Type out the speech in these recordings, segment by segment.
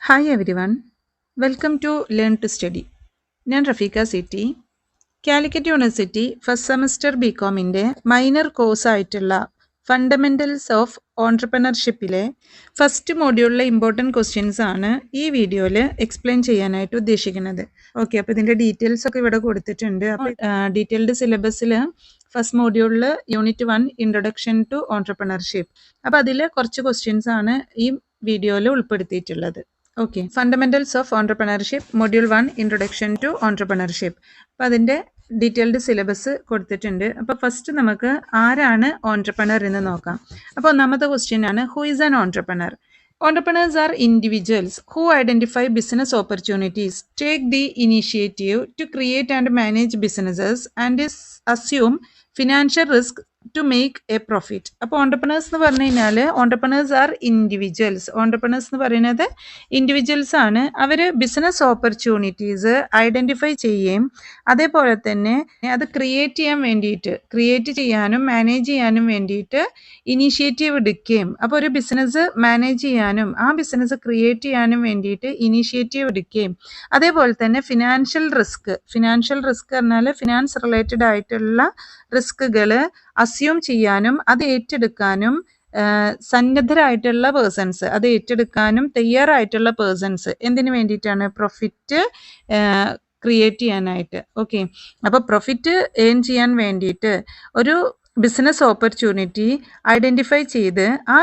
Hi everyone, welcome to learn to study. ഞാൻ റഫീഖ സിറ്റി, Calicut university first semester ബികോമിൻ്റെ minor കോഴ്സായിട്ടുള്ള fundamentals of ഓൺട്രപ്രണർഷിപ്പിലെ ഫസ്റ്റ് മോഡ്യൂളിലെ ഇമ്പോർട്ടൻറ്റ് ക്വസ്റ്റ്യൻസ് ആണ് ഈ വീഡിയോയിൽ എക്സ്പ്ലെയിൻ ചെയ്യാനായിട്ട് ഉദ്ദേശിക്കുന്നത്. ഓക്കെ, അപ്പോൾ ഇതിൻ്റെ ഡീറ്റെയിൽസ് ഒക്കെ ഇവിടെ കൊടുത്തിട്ടുണ്ട്. അപ്പോൾ ഡീറ്റെയിൽഡ് സിലബസിൽ ഫസ്റ്റ് മോഡ്യൂളിൽ യൂണിറ്റ് 1 ഇൻട്രൊഡക്ഷൻ ടു ഓൺട്രപ്രണർഷിപ്പ്, അപ്പോൾ അതിൽ കുറച്ച് ക്വസ്റ്റ്യൻസ് ആണ് ഈ വീഡിയോയിൽ ഉൾപ്പെടുത്തിയിട്ടുള്ളത്. Okay, fundamentals of entrepreneurship module 1 introduction to entrepreneurship. അപ്പോൾ അതിൻ്റെ ഡീറ്റെയിൽഡ് സിലബസ് കൊടുത്തിട്ടുണ്ട്. അപ്പോൾ ഫസ്റ്റ് നമുക്ക് ആരാണ് ഓൺട്രപ്രണർ എന്ന് നോക്കാം. അപ്പോൾ ഒന്നാമത്തെ ക്വസ്റ്റ്യൻ ആണ്, who is an entrepreneur? Entrepreneurs are individuals who identify business opportunities, take the initiative to create and manage businesses, and assume financial risk to make a profit. അപ്പോൾ ഓൺട്രപ്രണേഴ്സ് എന്ന് പറഞ്ഞു കഴിഞ്ഞാൽ ഓൺട്രപ്രണേഴ്സ് ആർ ഇൻഡിവിജ്വൽസ്. ഓൺട്രപ്രണേഴ്സ് എന്ന് പറയുന്നത് individuals ആണ്. അവർ business opportunities identify ചെയ്യുകയും അതേപോലെ തന്നെ അത് ക്രിയേറ്റ് ചെയ്യാനും മാനേജ് ചെയ്യാനും വേണ്ടിയിട്ട് ഇനീഷ്യേറ്റീവ് എടുക്കുകയും, അപ്പോൾ ഒരു ബിസിനസ് മാനേജ് ചെയ്യാനും ആ ബിസിനസ് ക്രിയേറ്റ് ചെയ്യാനും വേണ്ടിയിട്ട് ഇനീഷ്യേറ്റീവ് എടുക്കുകയും അതേപോലെ തന്നെ ഫിനാൻഷ്യൽ റിസ്ക് പറഞ്ഞാൽ ഫിനാൻസ് റിലേറ്റഡ് ആയിട്ടുള്ള റിസ്കുകൾ അസ്യൂം ചെയ്യാനും അത് ഏറ്റെടുക്കാനും സന്നദ്ധരായിട്ടുള്ള പേഴ്സൺസ്, അത് ഏറ്റെടുക്കാനും തയ്യാറായിട്ടുള്ള പേഴ്സൺസ് എന്തിനു വേണ്ടിയിട്ടാണ്? പ്രോഫിറ്റ് ക്രിയേറ്റ് ചെയ്യാനായിട്ട്. ഓക്കെ, അപ്പോൾ പ്രോഫിറ്റ് ഏൺ ചെയ്യാൻ വേണ്ടിയിട്ട് ഒരു ബിസിനസ് ഓപ്പർച്യൂണിറ്റി ഐഡൻറ്റിഫൈ ചെയ്ത് ആ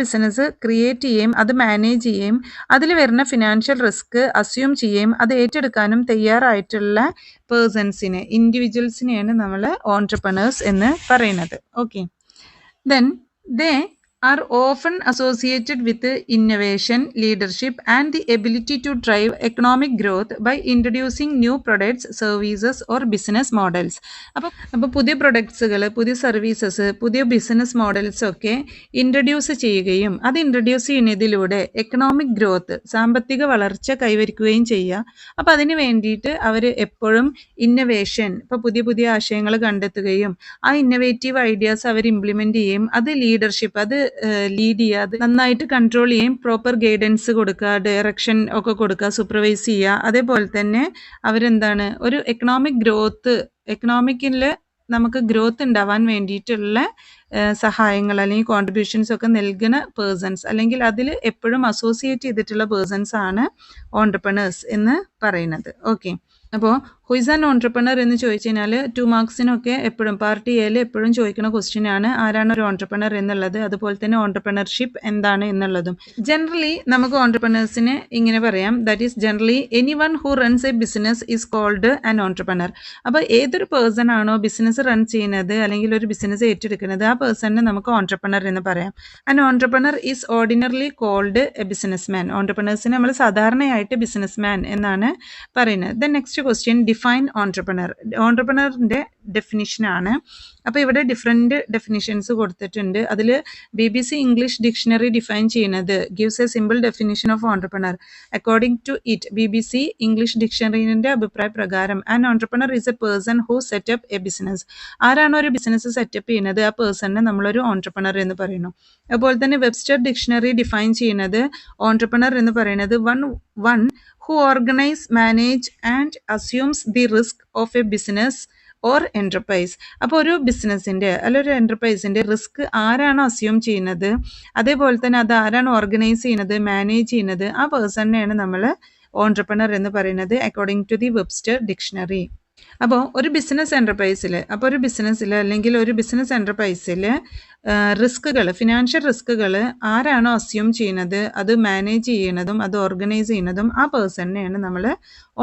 ബിസിനസ് ക്രിയേറ്റ് ചെയ്യുകയും അത് മാനേജ് ചെയ്യുകയും അതിൽ വരുന്ന ഫിനാൻഷ്യൽ റിസ്ക് അസ്യൂം ചെയ്യുകയും അത് ഏറ്റെടുക്കാനും തയ്യാറായിട്ടുള്ള പേഴ്സൺസിനെ, ഇൻഡിവിജ്വൽസിനെയാണ് നമ്മൾ ഓൺട്രപ്രണേഴ്സ് എന്ന് പറയുന്നത്. Okay, then they are often associated with innovation, leadership, and the ability to drive economic growth by introducing new products, services, or business models. അപ്പോൾ പുതിയ പ്രൊഡക്ട്സുകൾ, പുതിയ സർവീസസ്, പുതിയ ബിസിനസ് മോഡൽസ് ഒക്കെ ഇൻട്രൊഡ്യൂസ് ചെയ്യുകയും അത് ഇൻട്രൊഡ്യൂസ് ചെയ്യുന്നതിലൂടെ എക്കണോമിക് ഗ്രോത്ത്, സാമ്പത്തിക വളർച്ച കൈവരിക്കുകയും ചെയ്യുക. അപ്പോൾ അതിന് വേണ്ടിയിട്ട് അവർ എപ്പോഴും ഇന്നൊവേഷൻ, ഇപ്പോൾ പുതിയ പുതിയ ആശയങ്ങൾ കണ്ടെത്തുകയും ആ ഇന്നൊവേറ്റീവ് ഐഡിയാസ് അവർ ഇംപ്ലിമെൻ്റ് ചെയ്യും. അത് ലീഡർഷിപ്പ്, അത് ലീഡ് ചെയ്യുക, അത് നന്നായിട്ട് കൺട്രോൾ ചെയ്യും, പ്രോപ്പർ ഗൈഡൻസ് കൊടുക്കുക, ഡയറക്ഷൻ ഒക്കെ കൊടുക്കുക, സൂപ്പർവൈസ് ചെയ്യുക. അതേപോലെ തന്നെ അവരെന്താണ്, ഒരു എക്കണോമിക്കിൽ നമുക്ക് ഗ്രോത്ത് ഉണ്ടാവാൻ വേണ്ടിയിട്ടുള്ള സഹായങ്ങൾ അല്ലെങ്കിൽ കോൺട്രിബ്യൂഷൻസ് ഒക്കെ നൽകുന്ന പേഴ്സൺസ്, അല്ലെങ്കിൽ അതിൽ എപ്പോഴും അസോസിയേറ്റ് ചെയ്തിട്ടുള്ള പേഴ്സൺസ് ആണ് ഓൺട്രപ്രണേഴ്സ് എന്ന് പറയുന്നത്. ഓക്കെ, അപ്പോൾ ഹു ഈസ് ആൻ ഓൺട്രപ്രണർ എന്ന് ചോദിച്ചു കഴിഞ്ഞാൽ 2 മാർക്സിനൊക്കെ എപ്പോഴും പാർട്ട് എയിൽ എപ്പോഴും ചോദിക്കുന്ന ക്വസ്റ്റ്യൻ ആണ്, ആരാണ് ഒരു ഓൺട്രപ്രണർ എന്നുള്ളത്, അതുപോലെ തന്നെ ഓൺട്രപ്രണർഷിപ്പ് എന്താണ് എന്നുള്ളതും. ജനറലി നമുക്ക് ഓൺട്രപ്രണേഴ്സിനെ ഇങ്ങനെ പറയാം, that is generally any one who runs a business is called an entrepreneur. അപ്പോൾ ഏതൊരു പേഴ്സൺ ആണോ ബിസിനസ് റൺ ചെയ്യുന്നത് അല്ലെങ്കിൽ ഒരു ബിസിനസ് ഏറ്റെടുക്കുന്നത് ആ പേഴ്സണിനെ നമുക്ക് ഓൺട്രപ്രണർ എന്ന് പറയാം. And entrepreneur is ordinarily called a business man. ഓൺട്രപ്രണേഴ്സിനെ നമ്മൾ സാധാരണയായിട്ട് ബിസിനസ് മാൻ എന്നാണ് പറയുന്നത്. Then next question, define entrepreneur. ഓൺട്രപ്രണറിൻ്റെ ഡെഫിനിഷനാണ്. അപ്പോൾ ഇവിടെ ഡിഫറെൻറ്റ് ഡെഫിനിഷൻസ് കൊടുത്തിട്ടുണ്ട്. അതിൽ BBC ഇംഗ്ലീഷ് ഡിക്ഷണറി ഡിഫൈൻ ചെയ്യുന്നത് gives a simple definition of entrepreneur. According to it, BBC English ഡിക്ഷണറിൻ്റെ അഭിപ്രായ പ്രകാരം an entrepreneur is a person who set up a business. ആരാണോ ഒരു ബിസിനസ് സെറ്റപ്പ് ചെയ്യുന്നത് ആ പേഴ്സണിനെ നമ്മളൊരു ഓൺട്രപ്രണർ എന്ന് പറയുന്നു. അതുപോലെ തന്നെ വെബ്സ്റ്റർ ഡിക്ഷണറി ഡിഫൈൻ ചെയ്യുന്നത് ഓൺട്രപ്രണർ എന്ന് പറയുന്നത് one who organize, manage and assumes the risk of a business or enterprise. അപ്പോൾ ഒരു ബിസിനസ്സിൻ്റെ അല്ലെങ്കിൽ ഒരു എൻ്റർപ്രൈസിൻ്റെ റിസ്ക് ആരാണോ അസ്യൂം ചെയ്യുന്നത്, അതേപോലെ തന്നെ അത് ആരാണ് ഓർഗനൈസ് ചെയ്യുന്നത്, മാനേജ് ചെയ്യുന്നത്, ആ പേഴ്സണിനെയാണ് നമ്മൾ ഓൺട്രപ്രണർ എന്ന് പറയുന്നത് according to the Webster dictionary. അപ്പോൾ ഒരു ബിസിനസ് എൻ്റർപ്രൈസിൽ റിസ്കുകൾ, ഫിനാൻഷ്യൽ റിസ്കുകൾ ആരാണോ അസ്യൂം ചെയ്യുന്നത്, അത് മാനേജ് ചെയ്യുന്നതും അത് ഓർഗനൈസ് ചെയ്യുന്നതും ആ പേഴ്സണിനെയാണ് നമ്മൾ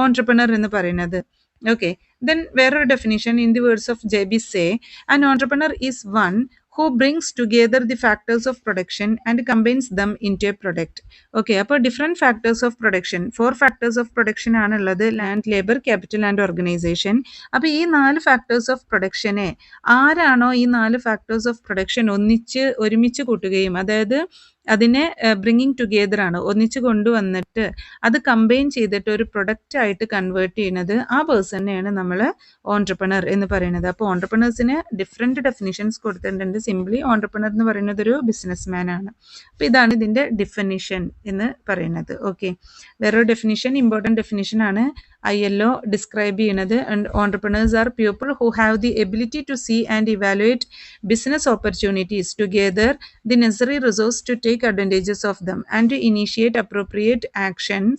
ഓൺട്രപ്രണർ എന്ന് പറയുന്നത്. ഓക്കെ, ദെൻ വേറൊരു definition, in the words of JB Say, an entrepreneur is one who brings together the factors of production and combines them into a product. Okay, അപ്പോൾ different factors of production, 4 factors of production ആണുള്ളത്, land, labour, capital and organisation. അപ്പോൾ ഈ 4 factors of പ്രൊഡക്ഷനെ ആരാണോ ഈ 4 factors of production ഒരുമിച്ച് കൂട്ടുകയും, അതായത് അതിനെ ബ്രിങ്ങിങ് ടുഗെദർ ആണ്, ഒന്നിച്ച് കൊണ്ടുവന്നിട്ട് അത് കമ്പൈൻ ചെയ്തിട്ട് ഒരു പ്രൊഡക്റ്റ് ആയിട്ട് കൺവേർട്ട് ചെയ്യുന്നത് ആ പേഴ്സണെയാണ് നമ്മൾ ഓൺട്രപ്രണർ എന്ന് പറയുന്നത്. അപ്പോൾ ഓൺട്രപ്രണേഴ്സിന് ഡിഫറെൻറ്റ് ഡെഫിനിഷൻസ് കൊടുത്തിട്ടുണ്ട്. സിംപ്ലി ഓൺട്രപ്രണർ എന്ന് പറയുന്നത് ഒരു ബിസിനസ് മാൻ ആണ്. അപ്പോൾ ഇതാണ് ഇതിൻ്റെ ഡെഫിനിഷൻ എന്ന് പറയുന്നത്. ഓക്കെ, വേറൊരു ഡെഫിനിഷൻ, ഇമ്പോർട്ടൻറ്റ് ഡെഫിനിഷൻ ആണ് ILO ഡിസ്ക്രൈബ് ചെയ്യുന്നത്. And entrepreneurs are people who have the ability to see and evaluate business opportunities to gather the necessary resource to take advantages of them and to initiate appropriate actions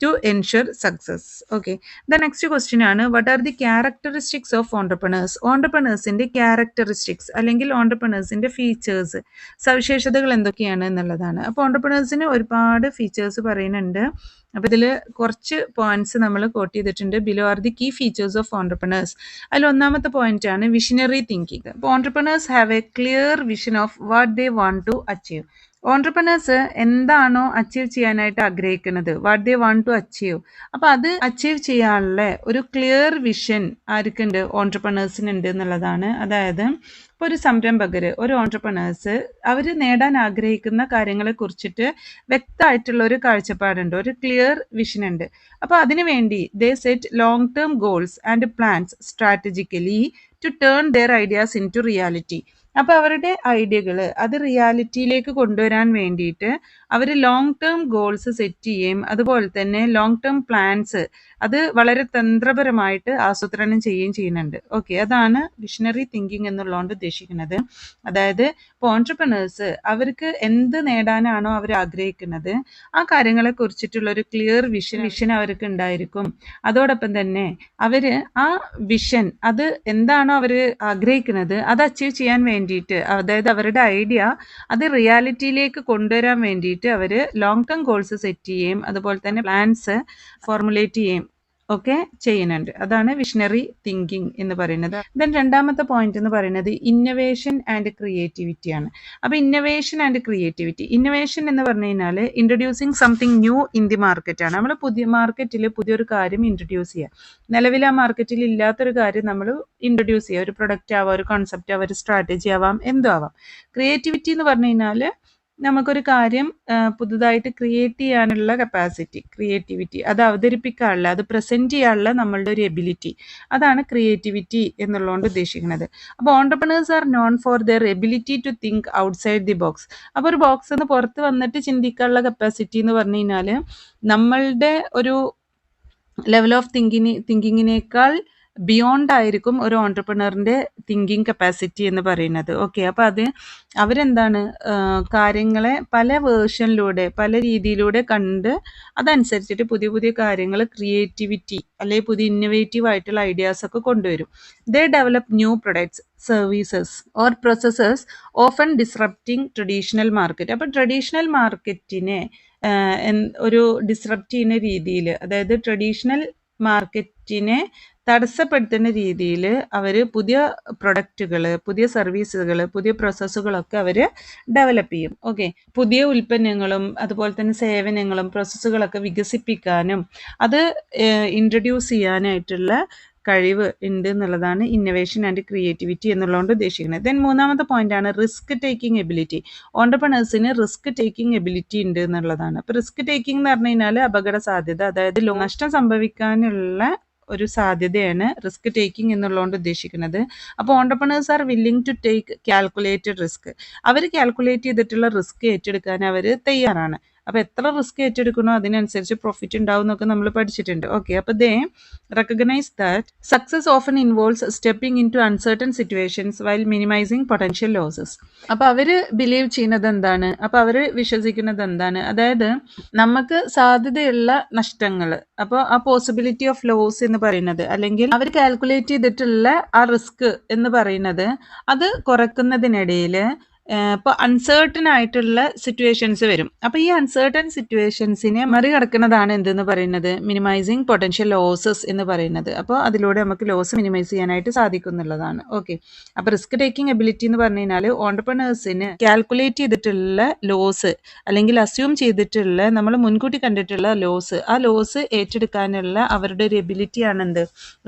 to ensure success. Okay, the next question ആണ്, what are the characteristics of entrepreneurs? ഓൺട്രപ്രണേഴ്സിൻ്റെ characteristics അല്ലെങ്കിൽ ഓൺട്രപ്രണേഴ്സിൻ്റെ features, സവിശേഷതകൾ എന്തൊക്കെയാണ് എന്നുള്ളതാണ്. അപ്പോൾ ഓൺട്രപ്രണേഴ്സിന് ഒരുപാട് features പറയുന്നുണ്ട്. അപ്പോൾ ഇതിൽ കുറച്ച് പോയിന്റ്സ് നമ്മൾ കോട്ട് ചെയ്തിട്ടുണ്ട്. Below are the key features of entrepreneurs. അതിൽ ഒന്നാമത്തെ പോയിന്റ് ആണ് വിഷനറി തിങ്കിങ്. അപ്പോൾ entrepreneurs have a clear vision of what they want to achieve. Entrepreneurs എന്താണോ അച്ചീവ് ചെയ്യാനായിട്ട് ആഗ്രഹിക്കുന്നത്, what they want to achieve, അപ്പോൾ അത് അച്ചീവ് ചെയ്യാനുള്ള ഒരു ക്ലിയർ വിഷൻ ആർക്കുണ്ട്? ഓൺട്രപ്രണേഴ്സിനുണ്ട് എന്നുള്ളതാണ്. അതായത് ഇപ്പോൾ ഒരു സംരംഭകർ, ഒരു ഓൺട്രപ്രണേഴ്സ്, അവർ നേടാൻ ആഗ്രഹിക്കുന്ന കാര്യങ്ങളെ കുറിച്ചിട്ട് വ്യക്തമായിട്ടുള്ള ഒരു കാഴ്ചപ്പാടുണ്ട്, ഒരു ക്ലിയർ വിഷൻ ഉണ്ട്. അപ്പോൾ അതിനു വേണ്ടി they set long term goals and plans strategically to turn their ideas into reality. അപ്പോൾ അവരുടെ ഐഡിയകൾ അത് റിയാലിറ്റിയിലേക്ക് കൊണ്ടുവരാൻ വേണ്ടിയിട്ട് അവർ ലോങ് ടേം ഗോൾസ് സെറ്റ് ചെയ്യുകയും അതുപോലെ തന്നെ ലോങ് ടേം പ്ലാൻസ് അത് വളരെ തന്ത്രപരമായിട്ട് ആസൂത്രണം ചെയ്യുകയും ചെയ്യുന്നുണ്ട്. ഓക്കെ, അതാണ് വിഷനറി തിങ്കിങ് എന്നുള്ളതുകൊണ്ട് ഉദ്ദേശിക്കുന്നത്. അതായത് ഇപ്പോൾ ഓൺട്രപ്രണേഴ്സ് അവർക്ക് എന്ത് നേടാനാണോ അവർ ആഗ്രഹിക്കുന്നത് ആ കാര്യങ്ങളെ കുറിച്ചിട്ടുള്ള ഒരു ക്ലിയർ വിഷൻ അവർക്ക് ഉണ്ടായിരിക്കും. അതോടൊപ്പം തന്നെ അവർ ആ വിഷൻ, അത് എന്താണോ അവർ ആഗ്രഹിക്കുന്നത് അത് അച്ചീവ് ചെയ്യാൻ വേണ്ടിയിട്ട്, അതായത് അവരുടെ ഐഡിയ അത് റിയാലിറ്റിയിലേക്ക് കൊണ്ടുവരാൻ വേണ്ടിയിട്ട് അവർ ലോങ് ടേം ഗോൾസ് സെറ്റ് ചെയ്യുകയും അതുപോലെ തന്നെ പ്ലാൻസ് ഫോർമുലേറ്റ് ചെയ്യുകയും ഒക്കെ ചെയ്യുന്നുണ്ട്. അതാണ് വിഷനറി തിങ്കിങ് എന്ന് പറയുന്നത്. ദെൻ രണ്ടാമത്തെ പോയിന്റ് എന്ന് പറയുന്നത് ഇന്നൊവേഷൻ ആൻഡ് ക്രിയേറ്റിവിറ്റി ആണ്. അപ്പോൾ ഇന്നൊവേഷൻ ആൻഡ് ക്രിയേറ്റിവിറ്റി, ഇന്നൊവേഷൻ എന്ന് പറഞ്ഞു കഴിഞ്ഞാൽ introducing something new in the market ആണ്. നമ്മൾ പുതിയ മാർക്കറ്റിൽ പുതിയൊരു കാര്യം ഇൻട്രൊഡ്യൂസ് ചെയ്യുക, നിലവിൽ ആ മാർക്കറ്റിൽ ഇല്ലാത്തൊരു കാര്യം നമ്മൾ ഇൻട്രൊഡ്യൂസ് ചെയ്യുക. ഒരു പ്രൊഡക്റ്റ് ആവാം, ഒരു കോൺസെപ്റ്റ് ആവാം, ഒരു സ്ട്രാറ്റജി ആവാം, എന്തോ ആവാം. ക്രിയേറ്റിവിറ്റി എന്ന് പറഞ്ഞു കഴിഞ്ഞാൽ നമുക്കൊരു കാര്യം പുതുതായിട്ട് ക്രിയേറ്റ് ചെയ്യാനുള്ള കപ്പാസിറ്റി, ക്രിയേറ്റിവിറ്റി, അത് അവതരിപ്പിക്കാനുള്ള, അത് പ്രസൻറ്റ് ചെയ്യാനുള്ള നമ്മളുടെ ഒരു എബിലിറ്റി, അതാണ് ക്രിയേറ്റിവിറ്റി എന്നുള്ളതുകൊണ്ട് ഉദ്ദേശിക്കുന്നത്. അപ്പോൾ entrepreneurs are known for their ability to think outside the box. അപ്പോൾ ഒരു ബോക്സിൽ നിന്ന് പുറത്ത് വന്നിട്ട് ചിന്തിക്കാനുള്ള കപ്പാസിറ്റി എന്ന് പറഞ്ഞു കഴിഞ്ഞാൽ നമ്മളുടെ ഒരു ലെവൽ ഓഫ് തിങ്കിങ്ങിനേക്കാൾ ബിയോണ്ട് ആയിരിക്കും ഒരു ഓൺട്രപ്രണറിൻ്റെ തിങ്കിങ് കപ്പാസിറ്റി എന്ന് പറയുന്നത്. ഓക്കെ, അപ്പോൾ അത് അവരെന്താണ് കാര്യങ്ങളെ പല വേർഷനിലൂടെ പല രീതിയിലൂടെ കണ്ട് അതനുസരിച്ചിട്ട് പുതിയ പുതിയ കാര്യങ്ങൾ, ക്രിയേറ്റിവിറ്റി അല്ലെങ്കിൽ പുതിയ ഇന്നോവേറ്റീവ് ആയിട്ടുള്ള ഐഡിയാസൊക്കെ കൊണ്ടുവരും. They develop new products, services or processes often disrupting traditional market. അപ്പോൾ ട്രഡീഷണൽ മാർക്കറ്റിനെ ഒരു ഡിസ്റപ്റ്റ് ചെയ്യുന്ന രീതിയിൽ, അതായത് ട്രഡീഷണൽ മാർക്കറ്റിനെ തടസ്സപ്പെടുത്തുന്ന രീതിയിൽ അവർ പുതിയ പ്രൊഡക്റ്റുകൾ, പുതിയ സർവീസുകൾ, പുതിയ പ്രോസസ്സുകളൊക്കെ അവർ ഡെവലപ്പ് ചെയ്യും. ഓക്കെ, പുതിയ ഉൽപ്പന്നങ്ങളും അതുപോലെ തന്നെ സേവനങ്ങളും പ്രോസസ്സുകളൊക്കെ വികസിപ്പിക്കാനും അത് ഇൻട്രൊഡ്യൂസ് ചെയ്യാനായിട്ടുള്ള കഴിവ് ഉണ്ട് എന്നുള്ളതാണ് ഇന്നൊവേഷൻ ആൻഡ് ക്രിയേറ്റിവിറ്റി എന്നുള്ളതുകൊണ്ട് ഉദ്ദേശിക്കുന്നത്. ദെൻ മൂന്നാമത്തെ പോയിന്റ് ആണ് റിസ്ക് ടേക്കിംഗ് എബിലിറ്റി. ഓൺട്രപ്രണേഴ്സിന് റിസ്ക് ടേക്കിംഗ് എബിലിറ്റി ഉണ്ട് എന്നുള്ളതാണ്. അപ്പോൾ റിസ്ക് ടേക്കിംഗ് എന്ന് പറഞ്ഞു കഴിഞ്ഞാൽ അപകട സാധ്യത, അതായത് നഷ്ടം സംഭവിക്കാനുള്ള ഒരു സാധ്യതയാണ് റിസ്ക് ടേക്കിംഗ് എന്നുള്ളതുകൊണ്ട് ഉദ്ദേശിക്കുന്നത്. അപ്പോൾ entrepreneurs are willing to take calculated risk. അവർ കാൽക്കുലേറ്റ് ചെയ്തിട്ടുള്ള റിസ്ക് ഏറ്റെടുക്കാൻ അവർ തയ്യാറാണ്. അപ്പോൾ എത്ര റിസ്ക് ഏറ്റെടുക്കണോ അതിനനുസരിച്ച് പ്രോഫിറ്റ് ഉണ്ടാവും എന്നൊക്കെ നമ്മൾ പഠിച്ചിട്ടുണ്ട്. ഓക്കെ, അപ്പോൾ they recognise that success often involves stepping into uncertain situations while minimising potential losses. അപ്പോൾ അവർ ബിലീവ് ചെയ്യുന്നത് എന്താണ്, അപ്പോൾ അവർ വിശ്വസിക്കുന്നത് എന്താണ്, അതായത് നമുക്ക് സാധ്യതയുള്ള നഷ്ടങ്ങൾ, അപ്പോൾ ആ പോസിബിലിറ്റി ഓഫ് ലോസ് എന്ന് പറയുന്നത്, അല്ലെങ്കിൽ അവർ കാൽക്കുലേറ്റ് ചെയ്തിട്ടുള്ള ആ റിസ്ക് എന്ന് പറയുന്നത് അത് കുറയ്ക്കുന്നതിനിടയിൽ ഇപ്പോൾ അൺസേർട്ടൺ ആയിട്ടുള്ള സിറ്റുവേഷൻസ് വരും. അപ്പോൾ ഈ അൺസേർട്ടൺ സിറ്റുവേഷൻസിനെ മറികടക്കുന്നതാണ് എന്തെന്ന് പറയുന്നത് മിനിമൈസിങ് പൊട്ടൻഷ്യൽ ലോസസ് എന്ന് പറയുന്നത്. അപ്പോൾ അതിലൂടെ നമുക്ക് ലോസ് മിനിമൈസ് ചെയ്യാനായിട്ട് സാധിക്കും എന്നുള്ളതാണ്. ഓക്കെ, അപ്പോൾ റിസ്ക് ടേക്കിംഗ് എബിലിറ്റി എന്ന് പറഞ്ഞു കഴിഞ്ഞാൽ ഓൺട്രപ്രണേഴ്സിന് കാൽക്കുലേറ്റ് ചെയ്തിട്ടുള്ള ലോസ് അല്ലെങ്കിൽ അസ്യൂം ചെയ്തിട്ടുള്ള, നമ്മൾ മുൻകൂട്ടി കണ്ടിട്ടുള്ള ലോസ്, ആ ലോസ് ഏറ്റെടുക്കാനുള്ള അവരുടെ ഒരു എബിലിറ്റി ആണ് എന്ത്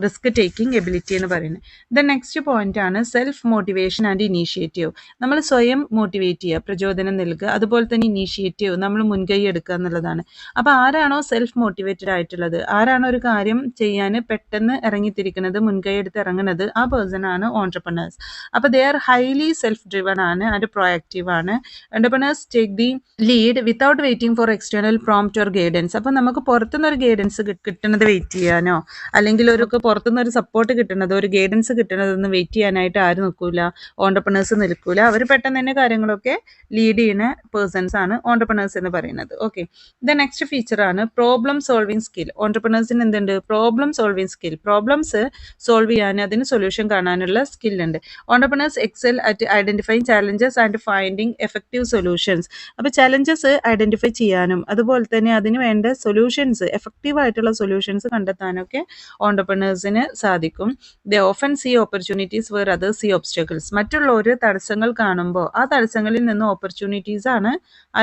റിസ്ക് ടേക്കിംഗ് എബിലിറ്റി എന്ന് പറയുന്നത്. ദ നെക്സ്റ്റ് പോയിന്റ് ആണ് സെൽഫ് മോട്ടിവേഷൻ ആൻഡ് ഇനീഷ്യേറ്റീവ്. നമ്മൾ സ്വയം സ്വയം മോട്ടിവേറ്റ് ചെയ്യുക, പ്രചോദനം നൽകുക. അതുപോലെ തന്നെ ഇനീഷ്യേറ്റീവ്, നമ്മൾ മുൻകൈ എടുക്കുക എന്നുള്ളതാണ്. അപ്പോൾ ആരാണോ സെൽഫ് മോട്ടിവേറ്റഡ് ആയിട്ടുള്ളത്, ആരാണോ ഒരു കാര്യം ചെയ്യാൻ പെട്ടെന്ന് ഇറങ്ങിത്തിരിക്കുന്നത്, മുൻകൈ എടുത്ത് ഇറങ്ങുന്നത്, ആ പേഴ്സൺ ആണ് ഓൺട്രപ്രണേഴ്സ്. അപ്പോൾ they are highly self driven ആണ് ആൻഡ് പ്രൊയാക്റ്റീവ് ആണ്. Entrepreneurs take the lead without waiting for external prompt or guidance. അപ്പോൾ നമുക്ക് പുറത്തുനിന്നൊരു ഗൈഡൻസ് കിട്ടുന്നത് വെയിറ്റ് ചെയ്യാനോ, അല്ലെങ്കിൽ ഒരു പുറത്തുനിന്നൊരു സപ്പോർട്ട് കിട്ടുന്നത്, ഒരു ഗൈഡൻസ് കിട്ടുന്നതൊന്നും വെയിറ്റ് ചെയ്യാനായിട്ട് ആരും നിൽക്കില്ല, ഓൺട്രപ്രണേഴ്സ് നിൽക്കില്ല. അവർ പെട്ടെന്ന് തന്നെ കാര്യങ്ങളൊക്കെ ലീഡ് ചെയ്യുന്ന പേഴ്സൺസ് ആണ് ഓൺട്രപ്രണേഴ്സ് എന്ന് പറയുന്നത്. ഓക്കെ, ദ നെക്സ്റ്റ് ഫീച്ചർ ആണ് പ്രോബ്ലം സോൾവിങ് സ്കിൽ. ഓൺട്രപ്രണേഴ്സിന് എന്തുണ്ട്? Problem solving skill. Problems solve ചെയ്യാൻ, അതിന് സൊല്യൂഷൻ കാണാനുള്ള സ്കില്ലുണ്ട്. Entrepreneurs excel at identifying challenges and finding effective solutions. അപ്പോൾ ചാലഞ്ചസ് ഐഡന്റിഫൈ ചെയ്യാനും അതുപോലെ തന്നെ അതിന് വേണ്ട സൊല്യൂഷൻസ്, എഫക്റ്റീവ് ആയിട്ടുള്ള സൊല്യൂഷൻസ് കണ്ടെത്താനൊക്കെ ഓൺട്രപ്രണേഴ്സിന് സാധിക്കും. They often see opportunities where others see obstacles. മറ്റുള്ളവർ തടസ്സങ്ങൾ കാണുമ്പോൾ ആ തടസ്സങ്ങളിൽ നിന്ന് ഓപ്പർച്യൂണിറ്റീസ് ആണ്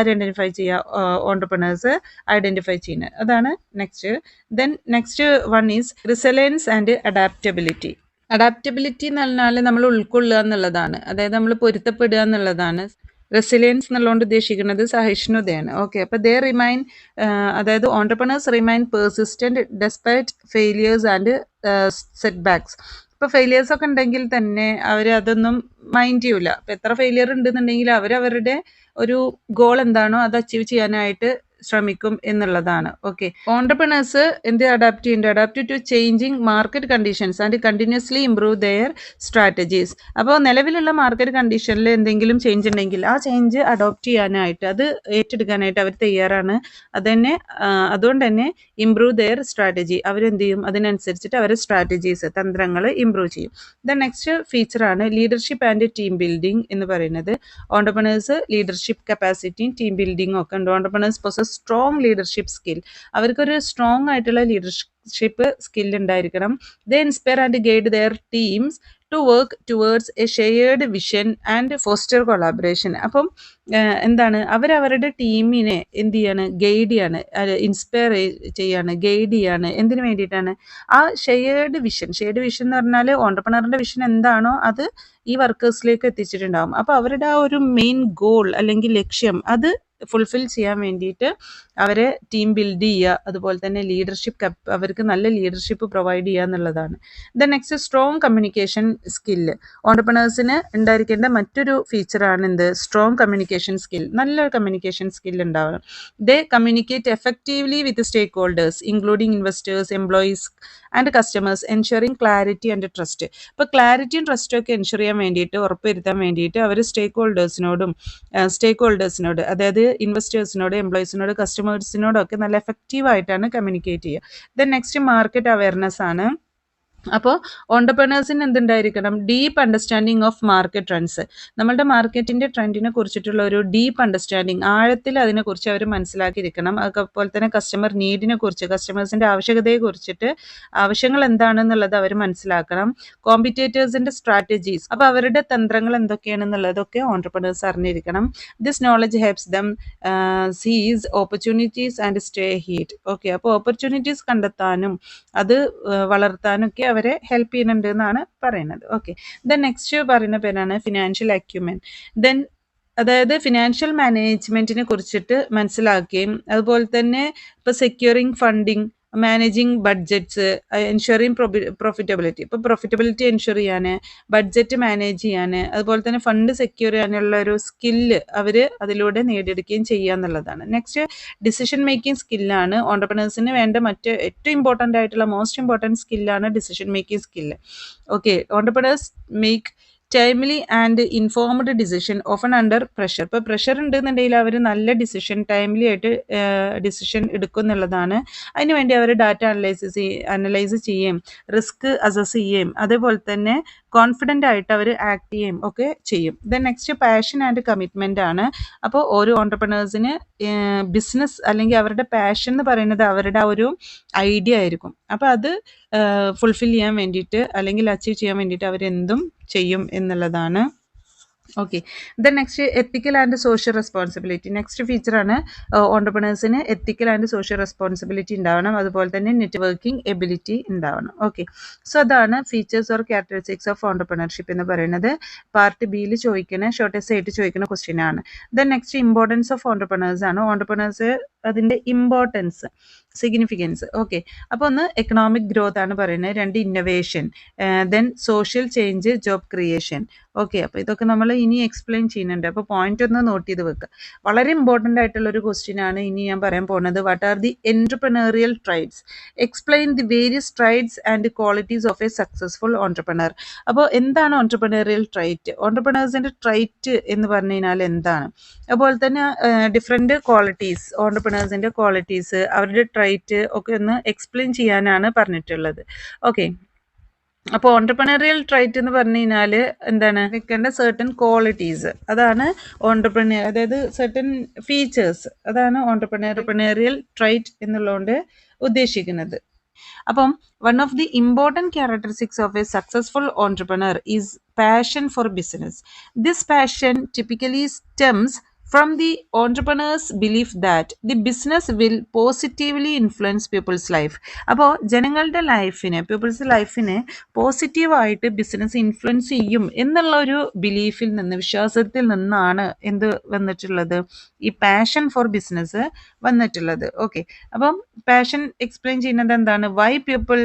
ഐഡന്റിഫൈ ചെയ്യുക, ഓൺട്രപ്രണേഴ്സ് ഐഡന്റിഫൈ ചെയ്യുന്നത്. അതാണ് next. Then next one is resilience and adaptability. Adaptability എന്ന് പറഞ്ഞാൽ നമ്മൾ ഉൾക്കൊള്ളുക എന്നുള്ളതാണ്, അതായത് നമ്മൾ പൊരുത്തപ്പെടുക എന്നുള്ളതാണ്. റെസിലിയൻസ് എന്നുള്ളതുകൊണ്ട് ഉദ്ദേശിക്കുന്നത് സഹിഷ്ണുതയാണ്. ഓക്കെ, അപ്പോൾ ദേ റിമൈൻ, അതായത് entrepreneurs remain persistent despite failures and set backs. ഇപ്പോൾ ഫെയിലിയേഴ്സ് ഒക്കെ ഉണ്ടെങ്കിൽ തന്നെ അവർ അതൊന്നും മൈൻഡ് ചെയ്യൂല. അപ്പോൾ എത്ര ഫെയിലിയർ ഉണ്ടെന്നുണ്ടെങ്കിൽ അവരവരുടെ ഒരു ഗോൾ എന്താണോ അത് അച്ചീവ് ചെയ്യാനായിട്ട് ശ്രമിക്കും എന്നുള്ളതാണ്. ഓക്കെ, ഓൺട്രപ്രണേഴ്സ് എന്ത് അഡാപ്റ്റ് ചെയ്യുന്നുണ്ട്? Adapt to changing market conditions and continuously improve their strategies. അപ്പോൾ നിലവിലുള്ള മാർക്കറ്റ് കണ്ടീഷനിൽ എന്തെങ്കിലും ചേഞ്ച് ഉണ്ടെങ്കിൽ ആ ചേഞ്ച് അഡോപ്റ്റ് ചെയ്യാനായിട്ട്, അത് ഏറ്റെടുക്കാനായിട്ട് അവർ തയ്യാറാണ്. അതുകൊണ്ട് തന്നെ ഇംപ്രൂവ് ദെയർ സ്ട്രാറ്റജി, അവരെന്ത് ചെയ്യും? അതിനനുസരിച്ചിട്ട് അവർ സ്ട്രാറ്റജീസ്, തന്ത്രങ്ങൾ ഇംപ്രൂവ് ചെയ്യും. ദ നെക്സ്റ്റ് ഫീച്ചറാണ് ലീഡർഷിപ്പ് ആൻഡ് ടീം ബിൽഡിംഗ് എന്ന് പറയുന്നത്. ഓൺട്രപ്രണേഴ്സ് ലീഡർഷിപ്പ് കപ്പാസിറ്റിയും ടീം ബിൽഡിങ്ങും ഒക്കെ ഉണ്ട്. Entrepreneurs possess strong leadership skill. അവർക്കൊരു സ്ട്രോങ് ആയിട്ടുള്ള ലീഡർഷിപ്പ് സ്കിൽ ഉണ്ടായിരിക്കണം. They inspire and guide their teams to work towards a shared vision and foster collaboration. അപ്പം എന്താണ്, അവരവരുടെ ടീമിനെ എന്ത് ചെയ്യാണ്? ഗൈഡ് ചെയ്യാണ്, ഇൻസ്പയർ ചെയ്യാണ്, ഗൈഡ് ചെയ്യാണ്. എന്തിനു വേണ്ടിയിട്ടാണ്? ആ ഷെയർഡ് വിഷൻ എന്ന് പറഞ്ഞാൽ ഓൺട്രപ്രണറിന്റെ വിഷൻ എന്താണോ അത് ഈ വർക്കേഴ്സിലേക്ക് എത്തിച്ചിട്ടുണ്ടാകും. അപ്പോൾ അവരുടെ ആ ഒരു മെയിൻ ഗോൾ അല്ലെങ്കിൽ ലക്ഷ്യം അത് ഫുൾഫിൽ ചെയ്യാൻ വേണ്ടിയിട്ട് അവരെ ടീം ബിൽഡ് ചെയ്യുക, അതുപോലെ തന്നെ ലീഡർഷിപ്പ്, അവർക്ക് നല്ല ലീഡർഷിപ്പ് പ്രൊവൈഡ് ചെയ്യുക എന്നുള്ളതാണ്. The next strong communication skill. ഓൺട്രപ്രണേഴ്സിന് ഉണ്ടായിരിക്കേണ്ട മറ്റൊരു ഫീച്ചറാണ് എന്ത്? Strong communication skill. നല്ലൊരു കമ്മ്യൂണിക്കേഷൻ സ്കിൽ ഉണ്ടാവണം. They communicate effectively with stakeholders including investors, employees and customers, ensuring clarity and trust. ഇപ്പോൾ ക്ലാരിറ്റിയും ട്രസ്റ്റും ഒക്കെ എൻഷുർ ചെയ്യാൻ വേണ്ടിയിട്ട്, ഉറപ്പുവരുത്താൻ വേണ്ടിയിട്ട് അവർ സ്റ്റേക്ക് ഹോൾഡേഴ്സിനോട് അതായത് ഇൻവെസ്റ്റേഴ്സിനോട്, എംപ്ലോയീസിനോട്, കസ്റ്റമേഴ്സിനോടൊക്കെ നല്ല എഫക്റ്റീവായിട്ടാണ് കമ്മ്യൂണിക്കേറ്റ് ചെയ്യുക. ദെൻ നെക്സ്റ്റ് മാർക്കറ്റ് അവയർനെസ് ആണ്. അപ്പോൾ ഓൺട്രപ്രണേഴ്സിന് എന്തുണ്ടായിരിക്കണം? Deep understanding of market trends. നമ്മളുടെ മാർക്കറ്റിൻ്റെ ട്രെൻഡിനെ കുറിച്ചിട്ടുള്ള ഒരു ഡീപ്പ് അണ്ടർസ്റ്റാൻഡിങ്, ആഴത്തിൽ അതിനെക്കുറിച്ച് അവർ മനസ്സിലാക്കിയിരിക്കണം. അതുപോലെ തന്നെ കസ്റ്റമർ നീഡിനെ കുറിച്ച്, കസ്റ്റമേഴ്സിൻ്റെ ആവശ്യകതയെ കുറിച്ചിട്ട്, ആവശ്യങ്ങൾ എന്താണെന്നുള്ളത് അവർ മനസ്സിലാക്കണം. കോമ്പറ്റേറ്റേഴ്സിൻ്റെ സ്ട്രാറ്റജീസ്, അപ്പോൾ അവരുടെ തന്ത്രങ്ങൾ എന്തൊക്കെയാണെന്നുള്ളതൊക്കെ ഓൺട്രപ്രണേഴ്സ് അറിഞ്ഞിരിക്കണം. ദിസ് നോളജ് ഹെൽപ്സ് ദം സീസ് opportunities and stay heat. Okay, അപ്പോൾ ഓപ്പർച്യൂണിറ്റീസ് കണ്ടെത്താനും അത് വളർത്താനൊക്കെ അവരെ ഹെൽപ്പ് ചെയ്യുന്നുണ്ട് എന്നാണ് പറയുന്നത്. ഓക്കെ, ദെൻ നെക്സ്റ്റ് പറയുന്ന പേരാണ് ഫിനാൻഷ്യൽ അക്യുമെന്റ്. ദെൻ അതായത് ഫിനാൻഷ്യൽ മാനേജ്മെന്റിനെ കുറിച്ചിട്ട് മനസ്സിലാക്കുകയും അതുപോലെ തന്നെ ഇപ്പോൾ securing funding, managing budgets, ensuring profitability. ഇപ്പോൾ പ്രോഫിറ്റബിലിറ്റി എൻഷുർ ചെയ്യാൻ, ബഡ്ജറ്റ് മാനേജ് ചെയ്യാൻ, അതുപോലെ തന്നെ ഫണ്ട് സെക്യൂർ ചെയ്യാനുള്ള ഒരു സ്കില്ല് അവർ അതിലൂടെ നേടിയെടുക്കുകയും ചെയ്യുക എന്നുള്ളതാണ്. നെക്സ്റ്റ് ഡിസിഷൻ മേക്കിംഗ് സ്കില്ലാണ്. ഓൺട്രപ്രണേഴ്സിന് വേണ്ട ഏറ്റവും ഇമ്പോർട്ടൻ്റ് ആയിട്ടുള്ള മോസ്റ്റ് ഇമ്പോർട്ടൻറ്റ് സ്കില്ലാണ് decision making skill. Okay, entrepreneurs make timely and informed decision often under pressure. ഇപ്പോൾ പ്രഷർ ഉണ്ടെന്നുണ്ടെങ്കിൽ അവർ നല്ല ഡിസിഷൻ, ടൈംലി ആയിട്ട് ഡിസിഷൻ എടുക്കും എന്നുള്ളതാണ്. അതിനുവേണ്ടി അവർ ഡാറ്റ അനലൈസ് ചെയ്യുകയും റിസ്ക് അസസ് ചെയ്യുകയും അതേപോലെ തന്നെ കോൺഫിഡൻ്റ് ആയിട്ട് അവർ ആക്ട് ചെയ്യുകയും ഒക്കെ ചെയ്യും. Then next passion and commitment ആണ്. അപ്പോൾ ഓരോ ഓൺട്രപ്രണേഴ്സിന് ബിസിനസ് അല്ലെങ്കിൽ അവരുടെ പാഷൻ എന്ന് പറയുന്നത് അവരുടെ ആ ഒരു ഐഡിയ ആയിരിക്കും. അപ്പോൾ അത് ഫുൾഫിൽ ചെയ്യാൻ വേണ്ടിയിട്ട് അല്ലെങ്കിൽ അച്ചീവ് ചെയ്യാൻ വേണ്ടിയിട്ട് അവരെന്തും ചെയ്യും എന്നുള്ളതാണ്. Okay. Then next ethical and social responsibility. Next ഫീച്ചറാണ് ഓണ്ടർപ്രണേഴ്സിന് എത്തിക്കൽ ആൻഡ് സോഷ്യൽ റെസ്പോൺസിബിലിറ്റി ഉണ്ടാവണം, അതുപോലെ തന്നെ നെറ്റ്വർക്കിംഗ് എബിലിറ്റി ഉണ്ടാവണം. ഓക്കെ. സോ അതാണ് features or characteristics of entrepreneurship എന്ന് പറയുന്നത്. പാർട്ട് ബിയിൽ ചോദിക്കുന്ന ഷോർട്ടസ്റ്റ് ആയിട്ട് ചോദിക്കുന്ന ക്വസ്റ്റ്യൻ ആണ്. Then next importance of entrepreneurs ആണ്. ഓണ്ടർപ്രണേഴ്സ് അതിൻ്റെ ഇമ്പോർട്ടൻസ്, സിഗ്നിഫിക്കൻസ്. ഓക്കെ. അപ്പോൾ ഒന്ന് എക്കണോമിക് ഗ്രോത്ത് ആണ് പറയുന്നത്, രണ്ട് innovation, then social change, job creation. Okay. അപ്പോൾ ഇതൊക്കെ നമ്മൾ ഇനി എക്സ്പ്ലെയിൻ ചെയ്യുന്നുണ്ട്. അപ്പോൾ പോയിന്റ് ഒന്ന് നോട്ട് ചെയ്ത് വെക്കുക. വളരെ ഇമ്പോർട്ടൻ്റ് ആയിട്ടുള്ള ഒരു ക്വസ്റ്റ്യൻ ആണ് ഇനി ഞാൻ പറയാൻ പോകുന്നത്. What are the entrepreneurial traits? Explain the various traits and qualities of a successful entrepreneur. അപ്പോൾ എന്താണ് ഓൺട്രപ്രണറിയൽ ട്രൈറ്റ്? ഓൺട്രപ്രണേഴ്സിൻ്റെ ട്രൈറ്റ് എന്ന് പറഞ്ഞു കഴിഞ്ഞാൽ എന്താണ്? അതുപോലെ തന്നെ ഡിഫറെൻറ്റ് ക്വാളിറ്റീസ്, ഓൺട്രപ്രണേഴ്സിൻ്റെ ക്വാളിറ്റീസ്, അവരുടെ ട്രൈറ്റ് ഒക്കെ ഒന്ന് എക്സ്പ്ലെയിൻ ചെയ്യാനാണ് പറഞ്ഞിട്ടുള്ളത്. ഓക്കെ. അപ്പോൾ ഓൺട്രപ്രണറിയൽ ട്രൈറ്റ് എന്ന് പറഞ്ഞു കഴിഞ്ഞാൽ എന്താണ്? വെക്കേണ്ട സർട്ടൻ ക്വാളിറ്റീസ്, അതാണ് ഓൺട്രപ്രണർ, അതായത് സർട്ടൻ ഫീച്ചേഴ്സ്, അതാണ് ഓൺട്രപ്രണറിയൽ ട്രൈറ്റ് എന്നുള്ളതുകൊണ്ട് ഉദ്ദേശിക്കുന്നത്. അപ്പം one of the important characteristics of a successful entrepreneur is passion for business. This passion typically stems from the entrepreneur's belief that the business will positively influence people's life. അപ്പോൾ ജനങ്ങളുടെ ലൈഫിനെ, people's ലൈഫിനെ പോസിറ്റീവായിട്ട് business influence ചെയ്യും എന്നുള്ള ഒരു ബിലീഫിൽ നിന്ന്, വിശ്വാസത്തിൽ നിന്നാണ് എന്ത് വന്നിട്ടുള്ളത്? ഈ പാഷൻ ഫോർ ബിസിനസ് വന്നിട്ടുള്ളത്. ഓക്കെ. അപ്പം പാഷൻ എക്സ്പ്ലെയിൻ ചെയ്യുന്നത് എന്താണ്? Why people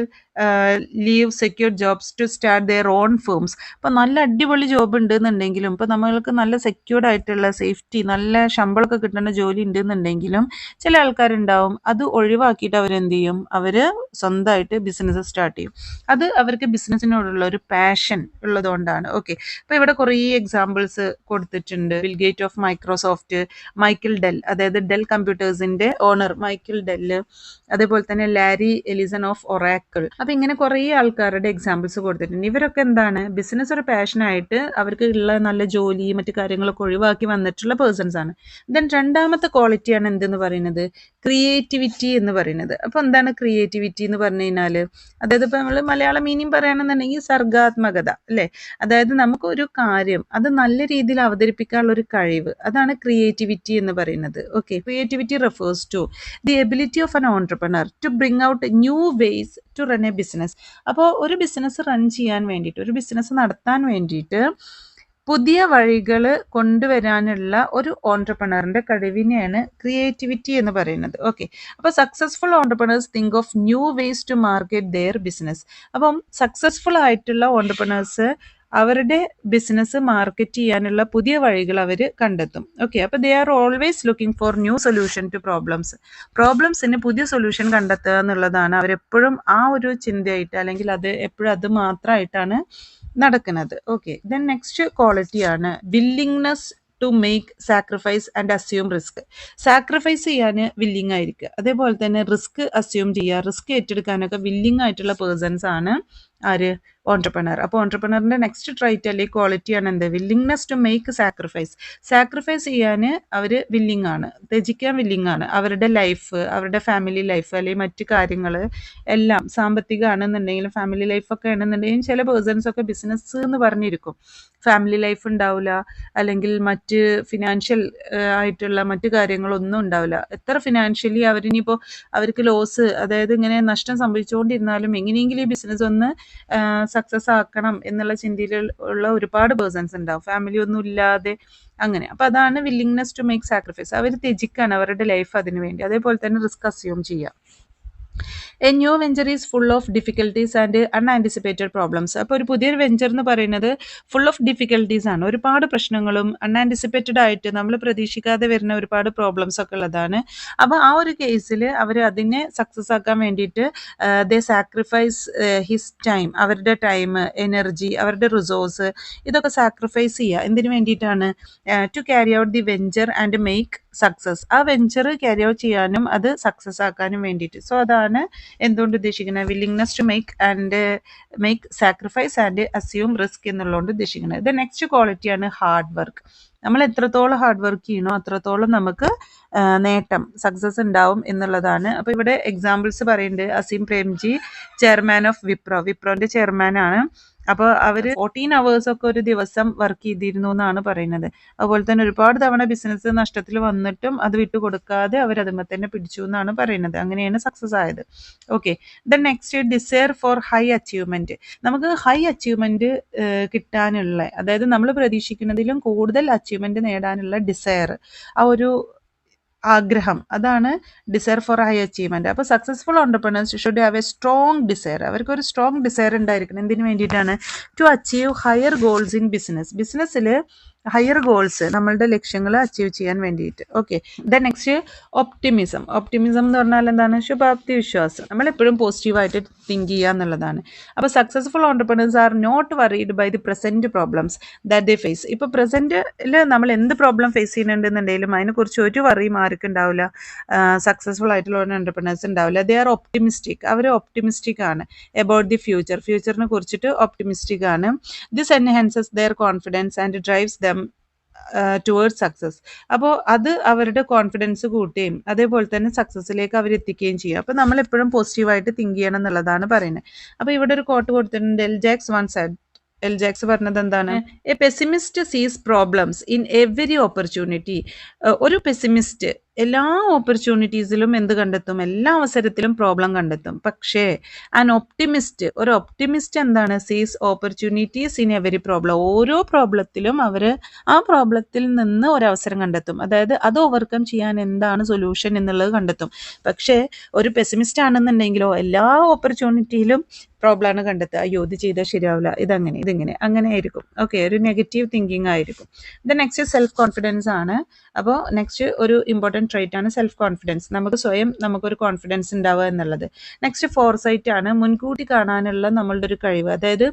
leave secure jobs to start their own firms. അപ്പോൾ നല്ല അടിപൊളി ജോബ് ഉണ്ടെന്നുണ്ടെങ്കിലും, ഇപ്പോൾ നമ്മൾക്ക് നല്ല സെക്യൂർഡ് ആയിട്ടുള്ള സേഫ്റ്റി, നല്ല ശമ്പളമൊക്കെ കിട്ടുന്ന ജോലി ഉണ്ടെന്നുണ്ടെങ്കിലും ചില ആൾക്കാരുണ്ടാവും അത് ഒഴിവാക്കിയിട്ട് അവരെന്ത് ചെയ്യും? അവർ സ്വന്തമായിട്ട് ബിസിനസ് സ്റ്റാർട്ട് ചെയ്യും. അത് അവർക്ക് ബിസിനസ്സിനോടുള്ള ഒരു പാഷൻ ഉള്ളതുകൊണ്ടാണ്. ഓക്കെ. അപ്പോൾ ഇവിടെ കുറേ എക്സാമ്പിൾസ് കൊടുത്തിട്ടുണ്ട്. Bill gate of Microsoft, Michael del, അതായത് ഡെൽ കമ്പ്യൂട്ടേഴ്സിൻ്റെ ഓണർ മൈക്കിൾ ഡെല്ല്, അതേപോലെ തന്നെ ലാരി എലിസൺ ഓഫ് ഒറാക്കിൾ. അപ്പോൾ ഇങ്ങനെ കുറേ ആൾക്കാരുടെ എക്സാമ്പിൾസ് കൊടുത്തിട്ടുണ്ട്. ഇവരൊക്കെ എന്താണ്? ബിസിനസ് ഒരു പാഷനായിട്ട് അവർക്ക് ഉള്ള നല്ല ജോലി മറ്റു കാര്യങ്ങളൊക്കെ ഒഴിവാക്കി വന്നിട്ടുള്ള പേഴ്സൺസ് ആണ്. ദെൻ രണ്ടാമത്തെ ക്വാളിറ്റിയാണ് എന്തെന്ന് പറയുന്നത്? ക്രിയേറ്റിവിറ്റി എന്ന് പറയുന്നത്. അപ്പോൾ എന്താണ് ക്രിയേറ്റിവിറ്റി എന്ന് പറഞ്ഞു കഴിഞ്ഞാൽ? അതായത് ഇപ്പോൾ നമ്മൾ മലയാളം മീനിങ് പറയുകയാണെന്നുണ്ടെങ്കിൽ സർഗാത്മകത, അല്ലേ? അതായത് നമുക്കൊരു കാര്യം അത് നല്ല രീതിയിൽ അവതരിപ്പിക്കാനുള്ള ഒരു കഴിവ്, അതാണ് ക്രിയേറ്റിവിറ്റി എന്ന് പറയുന്നത്. Okay. Creativity refers to the ability of an entrepreneur to bring out new ways to run a business. അപ്പോൾ ഒരു ബിസിനസ് റൺ ചെയ്യാൻ വേണ്ടിയിട്ട്, ഒരു ബിസിനസ് നടത്താൻ വേണ്ടിയിട്ട് പുതിയ വഴികൾ കൊണ്ടുവരാനുള്ള ഒരു ഓൺട്രപ്രണറിൻ്റെ കഴിവിനെയാണ് ക്രിയേറ്റിവിറ്റി എന്ന് പറയുന്നത്. ഓക്കെ. അപ്പോൾ successful entrepreneurs think of new ways to market their business. അപ്പം സക്സസ്ഫുൾ ആയിട്ടുള്ള ഓൺട്രപ്രണേഴ്സ് അവരുടെ ബിസിനസ് മാർക്കറ്റ് ചെയ്യാനുള്ള പുതിയ വഴികൾ അവർ കണ്ടെത്തും. ഓക്കെ. അപ്പോൾ they are always looking for new solution to പ്രോബ്ലംസിന് പുതിയ സൊല്യൂഷൻ കണ്ടെത്തുക എന്നുള്ളതാണ് അവരെപ്പോഴും ആ ഒരു ചിന്തയായിട്ട്, അല്ലെങ്കിൽ അത് എപ്പോഴും അത് മാത്രമായിട്ടാണ് നടക്കുന്നത്. ഓക്കെ. ദെൻ നെക്സ്റ്റ് ക്വാളിറ്റിയാണ് willingness to make sacrifice and assume risk. Sacrifice ചെയ്യാൻ വില്ലിങ് ആയിരിക്കുക, അതേപോലെ തന്നെ റിസ്ക് അസ്യൂം ചെയ്യുക, റിസ്ക് ഏറ്റെടുക്കാനൊക്കെ വില്ലിങ് ആയിട്ടുള്ള പേഴ്സൺസ് ആണ് ആര്? ഓൺട്രപ്രണർ. അപ്പോൾ ഓൺട്രപ്രണറിൻ്റെ നെക്സ്റ്റ് ട്രൈറ്റ് അല്ലെങ്കിൽ ക്വാളിറ്റിയാണ് എന്ത്? വില്ലിങ്നെസ് ടു മേക്ക് സാക്രിഫൈസ് ചെയ്യാൻ അവർ വില്ലിങ് ആണ്, ത്യജിക്കാൻ വില്ലിങ് ആണ്. അവരുടെ ലൈഫ്, അവരുടെ ഫാമിലി ലൈഫ് അല്ലെങ്കിൽ മറ്റു കാര്യങ്ങൾ എല്ലാം, സാമ്പത്തികമാണെന്നുണ്ടെങ്കിലും ഫാമിലി ലൈഫൊക്കെ ആണെന്നുണ്ടെങ്കിലും ചില പേഴ്സൺസൊക്കെ ബിസിനസ് എന്ന് പറഞ്ഞിരിക്കും, ഫാമിലി ലൈഫ് ഉണ്ടാവില്ല, അല്ലെങ്കിൽ മറ്റ് ഫിനാൻഷ്യൽ ആയിട്ടുള്ള മറ്റു കാര്യങ്ങളൊന്നും ഉണ്ടാവില്ല. എത്ര ഫിനാൻഷ്യലി അവരിനിപ്പോൾ അവർക്ക് ലോസ്, അതായത് ഇങ്ങനെ നഷ്ടം സംഭവിച്ചുകൊണ്ടിരുന്നാലും എങ്ങനെയെങ്കിലും ഈ ബിസിനസ് ഒന്ന് സക്സസ് ആക്കണം എന്നുള്ള ചിന്തയിൽ ഉള്ള ഒരുപാട് പേഴ്സൺസ് ഉണ്ടാവും, ഫാമിലി ഒന്നും ഇല്ലാതെ അങ്ങനെ. അപ്പോൾ അതാണ് വില്ലിങ്നെസ് ടു മേക്ക് സാക്രിഫൈസ്. അവർ ത്യജിക്കാണ് അവരുടെ ലൈഫ് അതിന് വേണ്ടി. അതേപോലെ തന്നെ റിസ്ക് അസ്യൂം ചെയ്യുക. A new venture is full of difficulties and unanticipated problems. അപ്പോൾ ഒരു പുതിയൊരു വെഞ്ചർ എന്ന് പറയുന്നത് ഫുൾ ഓഫ് ഡിഫിക്കൽട്ടീസ് ആണ്, ഒരുപാട് പ്രശ്നങ്ങളും അൺആൻറ്റിസിപ്പേറ്റഡ് ആയിട്ട് നമ്മൾ പ്രതീക്ഷിക്കാതെ വരുന്ന ഒരുപാട് പ്രോബ്ലംസ് ഒക്കെ ഉള്ളതാണ്. അപ്പോൾ ആ ഒരു കേസിൽ അവർ അതിനെ സക്സസ് ആക്കാൻ വേണ്ടിയിട്ട് ദേ സാക്രിഫൈസ് ഹിസ് ടൈം, അവരുടെ ടൈം, എനർജി, അവരുടെ റിസോഴ്സ്, ഇതൊക്കെ സാക്രിഫൈസ് ചെയ്യുക. എന്തിനു വേണ്ടിയിട്ടാണ്? To carry out the venture and make success. ആ വെഞ്ചർ ക്യാരി ഔട്ട് ചെയ്യാനും അത് സക്സസ് ആക്കാനും വേണ്ടിയിട്ട്. സോ അതാണ് എന്തുകൊണ്ട് ഉദ്ദേശിക്കുന്നത്? Willingness to make sacrifice and assume risk എന്നുള്ളതുകൊണ്ട് ഉദ്ദേശിക്കുന്നത്. ഇത് നെക്സ്റ്റ് ക്വാളിറ്റിയാണ് ഹാർഡ് വർക്ക്. നമ്മൾ എത്രത്തോളം ഹാർഡ് വർക്ക് ചെയ്യണോ അത്രത്തോളം നമുക്ക് നേട്ടം, സക്സസ് ഉണ്ടാവും എന്നുള്ളതാണ്. അപ്പോൾ ഇവിടെ എക്സാമ്പിൾസ് പറയുന്നുണ്ട്. അസീം പ്രേംജി, ചെയർമാൻ ഓഫ് വിപ്രോൻ്റെ ചെയർമാനാണ്. അപ്പോൾ അവർ 14 hours ഒക്കെ ഒരു ദിവസം വർക്ക് ചെയ്തിരുന്നു എന്നാണ് പറയുന്നത്. അതുപോലെ തന്നെ ഒരുപാട് തവണ ബിസിനസ് നഷ്ടത്തിൽ വന്നിട്ടും അത് വിട്ടുകൊടുക്കാതെ അവർ അതുമ്മ തന്നെ പിടിച്ചു എന്നാണ് പറയുന്നത്. അങ്ങനെയാണ് സക്സസ് ആയത്. Okay, then next desire for high achievement. നമുക്ക് ഹൈ അച്ചീവ്മെന്റ് കിട്ടാനുള്ള, അതായത് നമ്മൾ പ്രതീക്ഷിക്കുന്നതിലും കൂടുതൽ അച്ചീവ്മെന്റ് നേടാനുള്ള ഡിസയർ, ആ ഒരു ആഗ്രഹം, അതാണ് ഡിസയർ ഫോർ ഹൈ അച്ചീവ്മെന്റ്. അപ്പോൾ successful entrepreneurs should have a strong desire. അവർക്ക് ഒരു സ്ട്രോങ് ഡിസയർ ഉണ്ടായിരിക്കണം. എന്തിനു വേണ്ടിയിട്ടാണ്? To achieve higher goals in business. ബിസിനസ്സിൽ ഹയർ ഗോൾസ്, നമ്മളുടെ ലക്ഷ്യങ്ങൾ അച്ചീവ് ചെയ്യാൻ വേണ്ടിയിട്ട്. Okay, then next optimism. Optimism എന്ന് പറഞ്ഞാൽ എന്താണ്? ശുഭാപ്തി വിശ്വാസം. നമ്മളെപ്പോഴും പോസിറ്റീവായിട്ട് തിങ്ക് ചെയ്യുക എന്നുള്ളതാണ്. അപ്പോൾ successful entrepreneurs are not worried by the present problems that they face. ഇപ്പോൾ പ്രസന്റിൽ നമ്മൾ എന്ത് പ്രോബ്ലം ഫേസ് ചെയ്യുന്നുണ്ടെന്നുണ്ടെങ്കിലും അതിനെക്കുറിച്ച് ഒരു വറിയും ആർക്കും ഉണ്ടാവില്ല. സക്സസ്ഫുൾ ആയിട്ടുള്ള ഓണ്ടർപ്രണേഴ്സ് ഉണ്ടാവില്ല. They are optimistic. അവർ ഒപ്റ്റിമിസ്റ്റിക് ആണ് അബൌട്ട് ദി ഫ്യൂച്ചർ. ഫ്യൂച്ചറിനെ കുറിച്ചിട്ട് ഒപ്റ്റിമിസ്റ്റിക് ആണ്. This enhances their confidence and drives them towards success. അപ്പോൾ അത് അവരുടെ കോൺഫിഡൻസ് കൂട്ടുകയും അതേപോലെ തന്നെ സക്സസ്സിലേക്ക് അവരെത്തിക്കുകയും ചെയ്യും. അപ്പോൾ നമ്മൾ എപ്പോഴും പോസിറ്റീവായിട്ട് തിങ്ക് ചെയ്യണം എന്നുള്ളതാണ് പറയുന്നത്. അപ്പോൾ ഇവിടെ ഒരു കോട്ട് കൊടുത്തിട്ടുണ്ട്. എൽ ജാക്സ് പറഞ്ഞത് എന്താണ്? എ പെസിമിസ്റ്റ് സീസ് പ്രോബ്ലംസ് ഇൻ എവരി ഓപ്പർച്യൂണിറ്റി. ഒരു പെസിമിസ്റ്റ് എല്ലാ ഓപ്പർച്യൂണിറ്റീസിലും എന്ത് കണ്ടെത്തും? എല്ലാ അവസരത്തിലും പ്രോബ്ലം കണ്ടെത്തും. പക്ഷേ ഒരു ഒപ്റ്റിമിസ്റ്റ് എന്താണ്? സീസ് ഓപ്പർച്യൂണിറ്റീസ് ഇൻ എവരി പ്രോബ്ലം. ഓരോ പ്രോബ്ലത്തിലും അവർ ആ പ്രോബ്ലത്തിൽ നിന്ന് ഒരവസരം കണ്ടെത്തും. അതായത് അത് ഓവർകം ചെയ്യാൻ എന്താണ് സൊല്യൂഷൻ എന്നുള്ളത് കണ്ടെത്തും. പക്ഷേ ഒരു പെസിമിസ്റ്റ് ആണെന്നുണ്ടെങ്കിലോ എല്ലാ ഓപ്പർച്യൂണിറ്റിയിലും പ്രോബ്ലമാണ് കണ്ടെത്തുക. അയ്യോ ഇത് ചെയ്താൽ ശരിയാവില്ല, ഇതിങ്ങനെ അങ്ങനെ ആയിരിക്കും. ഓക്കെ, ഒരു നെഗറ്റീവ് തിങ്കിങ് ആയിരിക്കും. ദെൻ നെക്സ്റ്റ് സെൽഫ് കോൺഫിഡൻസ് ആണ്. അപ്പോൾ നെക്സ്റ്റ് ഒരു ഇമ്പോർട്ടൻറ്റ് ട്രൈറ്റ് ആണ് സെൽഫ് കോൺഫിഡൻസ്. നമുക്കൊരു കോൺഫിഡൻസ് ഉണ്ടാവുക എന്നുള്ളത്. നെക്സ്റ്റ് ഫോർസൈറ്റ് ആണ്. മുൻകൂട്ടി കാണാനുള്ള നമ്മളുടെ ഒരു കഴിവ്. അതായത്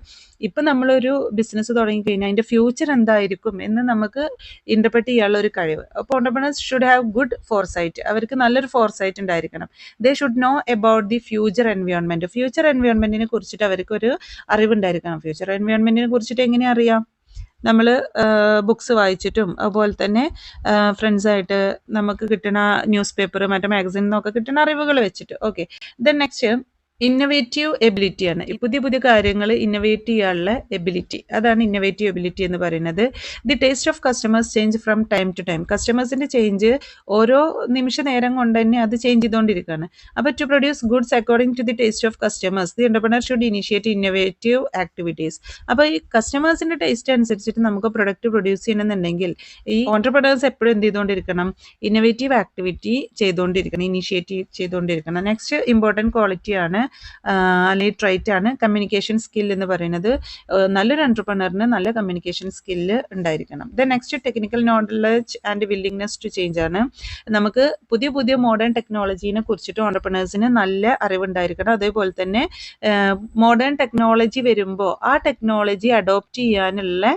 ഇപ്പം നമ്മളൊരു ബിസിനസ് തുടങ്ങിക്കഴിഞ്ഞാൽ അതിൻ്റെ ഫ്യൂച്ചർ എന്തായിരിക്കും എന്ന് നമുക്ക് ഇൻ്റർപ്രറ്റ് ചെയ്യാനുള്ള ഒരു കഴിവ്. അപ്പോൾ entrepreneurs should have good foresight. അവർക്ക് നല്ലൊരു ഫോർസൈറ്റ് ഉണ്ടായിരിക്കണം. They should know about the future environment. Future എൻവയോൺമെൻറ്റിനെ കുറിച്ചിട്ട് അവർക്കൊരു അറിവുണ്ടായിരിക്കണം. ഫ്യൂച്ചർ എൻവയോൺമെൻറ്റിനെ കുറിച്ചിട്ട് എങ്ങനെ അറിയാം? നമ്മൾ ബുക്സ് വായിച്ചിട്ടും അതുപോലെ തന്നെ ഫ്രണ്ട്സായിട്ട് നമുക്ക് കിട്ടുന്ന ന്യൂസ് പേപ്പർ മറ്റേ മാഗസിനിൽ നിന്നൊക്കെ കിട്ടുന്ന അറിവുകൾ വെച്ചിട്ട്. ഓക്കെ, ദെൻ നെക്സ്റ്റ് ഇന്നൊവേറ്റീവ് എബിലിറ്റിയാണ്. പുതിയ പുതിയ കാര്യങ്ങൾ ഇന്നൊവേറ്റ് ചെയ്യാനുള്ള എബിലിറ്റി, അതാണ് ഇന്നൊവേറ്റീവ് എബിലിറ്റി എന്ന് പറയുന്നത്. The taste of customers change from time to time. കസ്റ്റമേഴ്സിൻ്റെ ചേഞ്ച് ഓരോ നിമിഷ നേരം കൊണ്ട് തന്നെ അത് ചേഞ്ച് ചെയ്തുകൊണ്ടിരിക്കുകയാണ്. അപ്പോൾ to produce goods according to the taste of customers the entrepreneur should initiate innovative activities. അപ്പോൾ ഈ കസ്റ്റമേഴ്സിൻ്റെ ടേസ്റ്റ് അനുസരിച്ചിട്ട് നമുക്ക് പ്രൊഡക്റ്റ് പ്രൊഡ്യൂസ് ചെയ്യണമെന്നുണ്ടെങ്കിൽ ഈ ഓണ്ടർപ്രണേഴ്സ് എപ്പോഴും എന്ത് ചെയ്തുകൊണ്ടിരിക്കണം? ഇന്നൊവേറ്റീവ് ആക്ടിവിറ്റി ഇനിഷ്യേറ്റീവ് ചെയ്തുകൊണ്ടിരിക്കണം. നെക്സ്റ്റ് ഇമ്പോർട്ടൻറ്റ് ക്വാളിറ്റിയാണ് അല്ലെങ്കിൽ ട്രൈറ്റ് ആണ് കമ്മ്യൂണിക്കേഷൻ സ്കിൽ എന്ന് പറയുന്നത്. നല്ലൊരു എൻ്റർപ്രണറിന് നല്ല കമ്മ്യൂണിക്കേഷൻ സ്കില്ല് ഉണ്ടായിരിക്കണം. Then next technical knowledge and willingness to change ആണ്. നമുക്ക് പുതിയ പുതിയ മോഡേൺ ടെക്നോളജീനെ കുറിച്ചിട്ട് ഓണ്ടർപ്രണേഴ്സിന് നല്ല അറിവുണ്ടായിരിക്കണം. അതേപോലെ തന്നെ മോഡേൺ ടെക്നോളജി വരുമ്പോൾ ആ ടെക്നോളജി അഡോപ്റ്റ് ചെയ്യാനുള്ള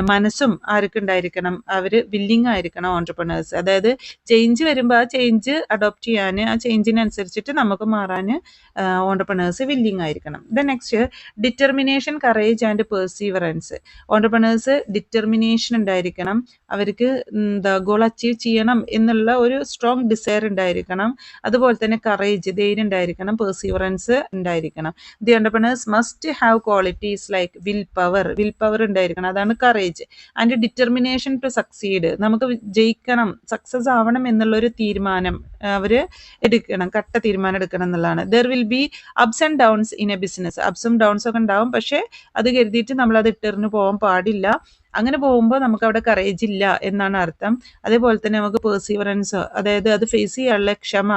മനസ്സും ആർക്കുണ്ടായിരിക്കണം? അവർ വില്ലിങ് ആയിരിക്കണം ഓണ്ടർപ്രണേഴ്സ്. അതായത് ചേഞ്ച് വരുമ്പോൾ ആ ചേഞ്ച് അഡോപ്റ്റ് ചെയ്യാൻ, ആ ചേഞ്ചിനനുസരിച്ചിട്ട് നമുക്ക് മാറാൻ ഓണ്ടർപ്രണേഴ്സ് വില്ലിങ് ആയിരിക്കണം. Then next determination, courage and perseverance. Entrepreneurs determination ഉണ്ടായിരിക്കണം. അവർക്ക് ഗോൾ അച്ചീവ് ചെയ്യണം എന്നുള്ള ഒരു സ്ട്രോങ് ഡിസയർ ഉണ്ടായിരിക്കണം. അതുപോലെ തന്നെ കറേജ്, ധൈര്യം ഉണ്ടായിരിക്കണം. പെർസീവറൻസ് ഉണ്ടായിരിക്കണം. The entrepreneurs must have qualities like will power ഉണ്ടായിരിക്കണം. അതാണ് courage. And determination to succeed. നമുക്ക് ജയിക്കണം, സക്സസ് ആവണം എന്നുള്ളൊരു തീരുമാനം അവർ എടുക്കണം, കട്ട തീരുമാനം എടുക്കണം എന്നുള്ളതാണ്. There will be ups and downs in a business. അപ്സും ഡൗൺസും ഒക്കെ ഉണ്ടാവും. പക്ഷേ അത് കരുതിയിട്ട് നമ്മളത് ഇട്ടെറിഞ്ഞ് പോകാൻ പാടില്ല. അങ്ങനെ പോകുമ്പോൾ നമുക്ക് അവിടെ കറേജ് ഇല്ല എന്നാണ് അർത്ഥം. അതേപോലെ തന്നെ നമുക്ക് പെർസീവറൻസ്, അതായത് അത് ഫേസ് ചെയ്യാനുള്ള ക്ഷമ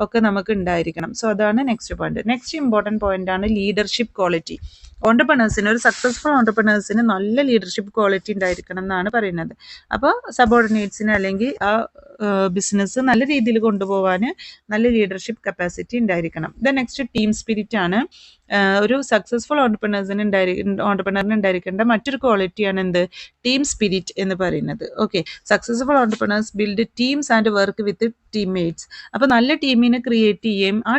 ഒക്കെ നമുക്ക് ഉണ്ടായിരിക്കണം. സോ അതാണ് next point. Next important point ആണ് ലീഡർഷിപ്പ് ക്വാളിറ്റി. ഓണ്ടർപ്രണേഴ്സിന്, ഒരു സക്സസ്ഫുൾ ഓണ്ടർപ്രണേഴ്സിന് നല്ല ലീഡർഷിപ്പ് ക്വാളിറ്റി ഉണ്ടായിരിക്കണം എന്നാണ് പറയുന്നത്. അപ്പോൾ സബോർഡിനേറ്റ്സിന് അല്ലെങ്കിൽ ആ ബിസിനസ് നല്ല രീതിയിൽ കൊണ്ടുപോകാൻ നല്ല ലീഡർഷിപ്പ് കപ്പാസിറ്റി ഉണ്ടായിരിക്കണം. ദെൻ നെക്സ്റ്റ് ടീം സ്പിരിറ്റ് ആണ്. ഒരു സക്സസ്ഫുൾ ഓണ്ടർപ്രണറിന് ഉണ്ടായിരിക്കേണ്ട മറ്റൊരു ക്വാളിറ്റിയാണ് എന്ത്? ടീം സ്പിരിറ്റ് എന്ന് പറയുന്നത്. Okay, successful entrepreneurs build teams and work with teammates. അപ്പോൾ നല്ല ടീമിനെ ക്രിയേറ്റ് ചെയ്യുകയും ആ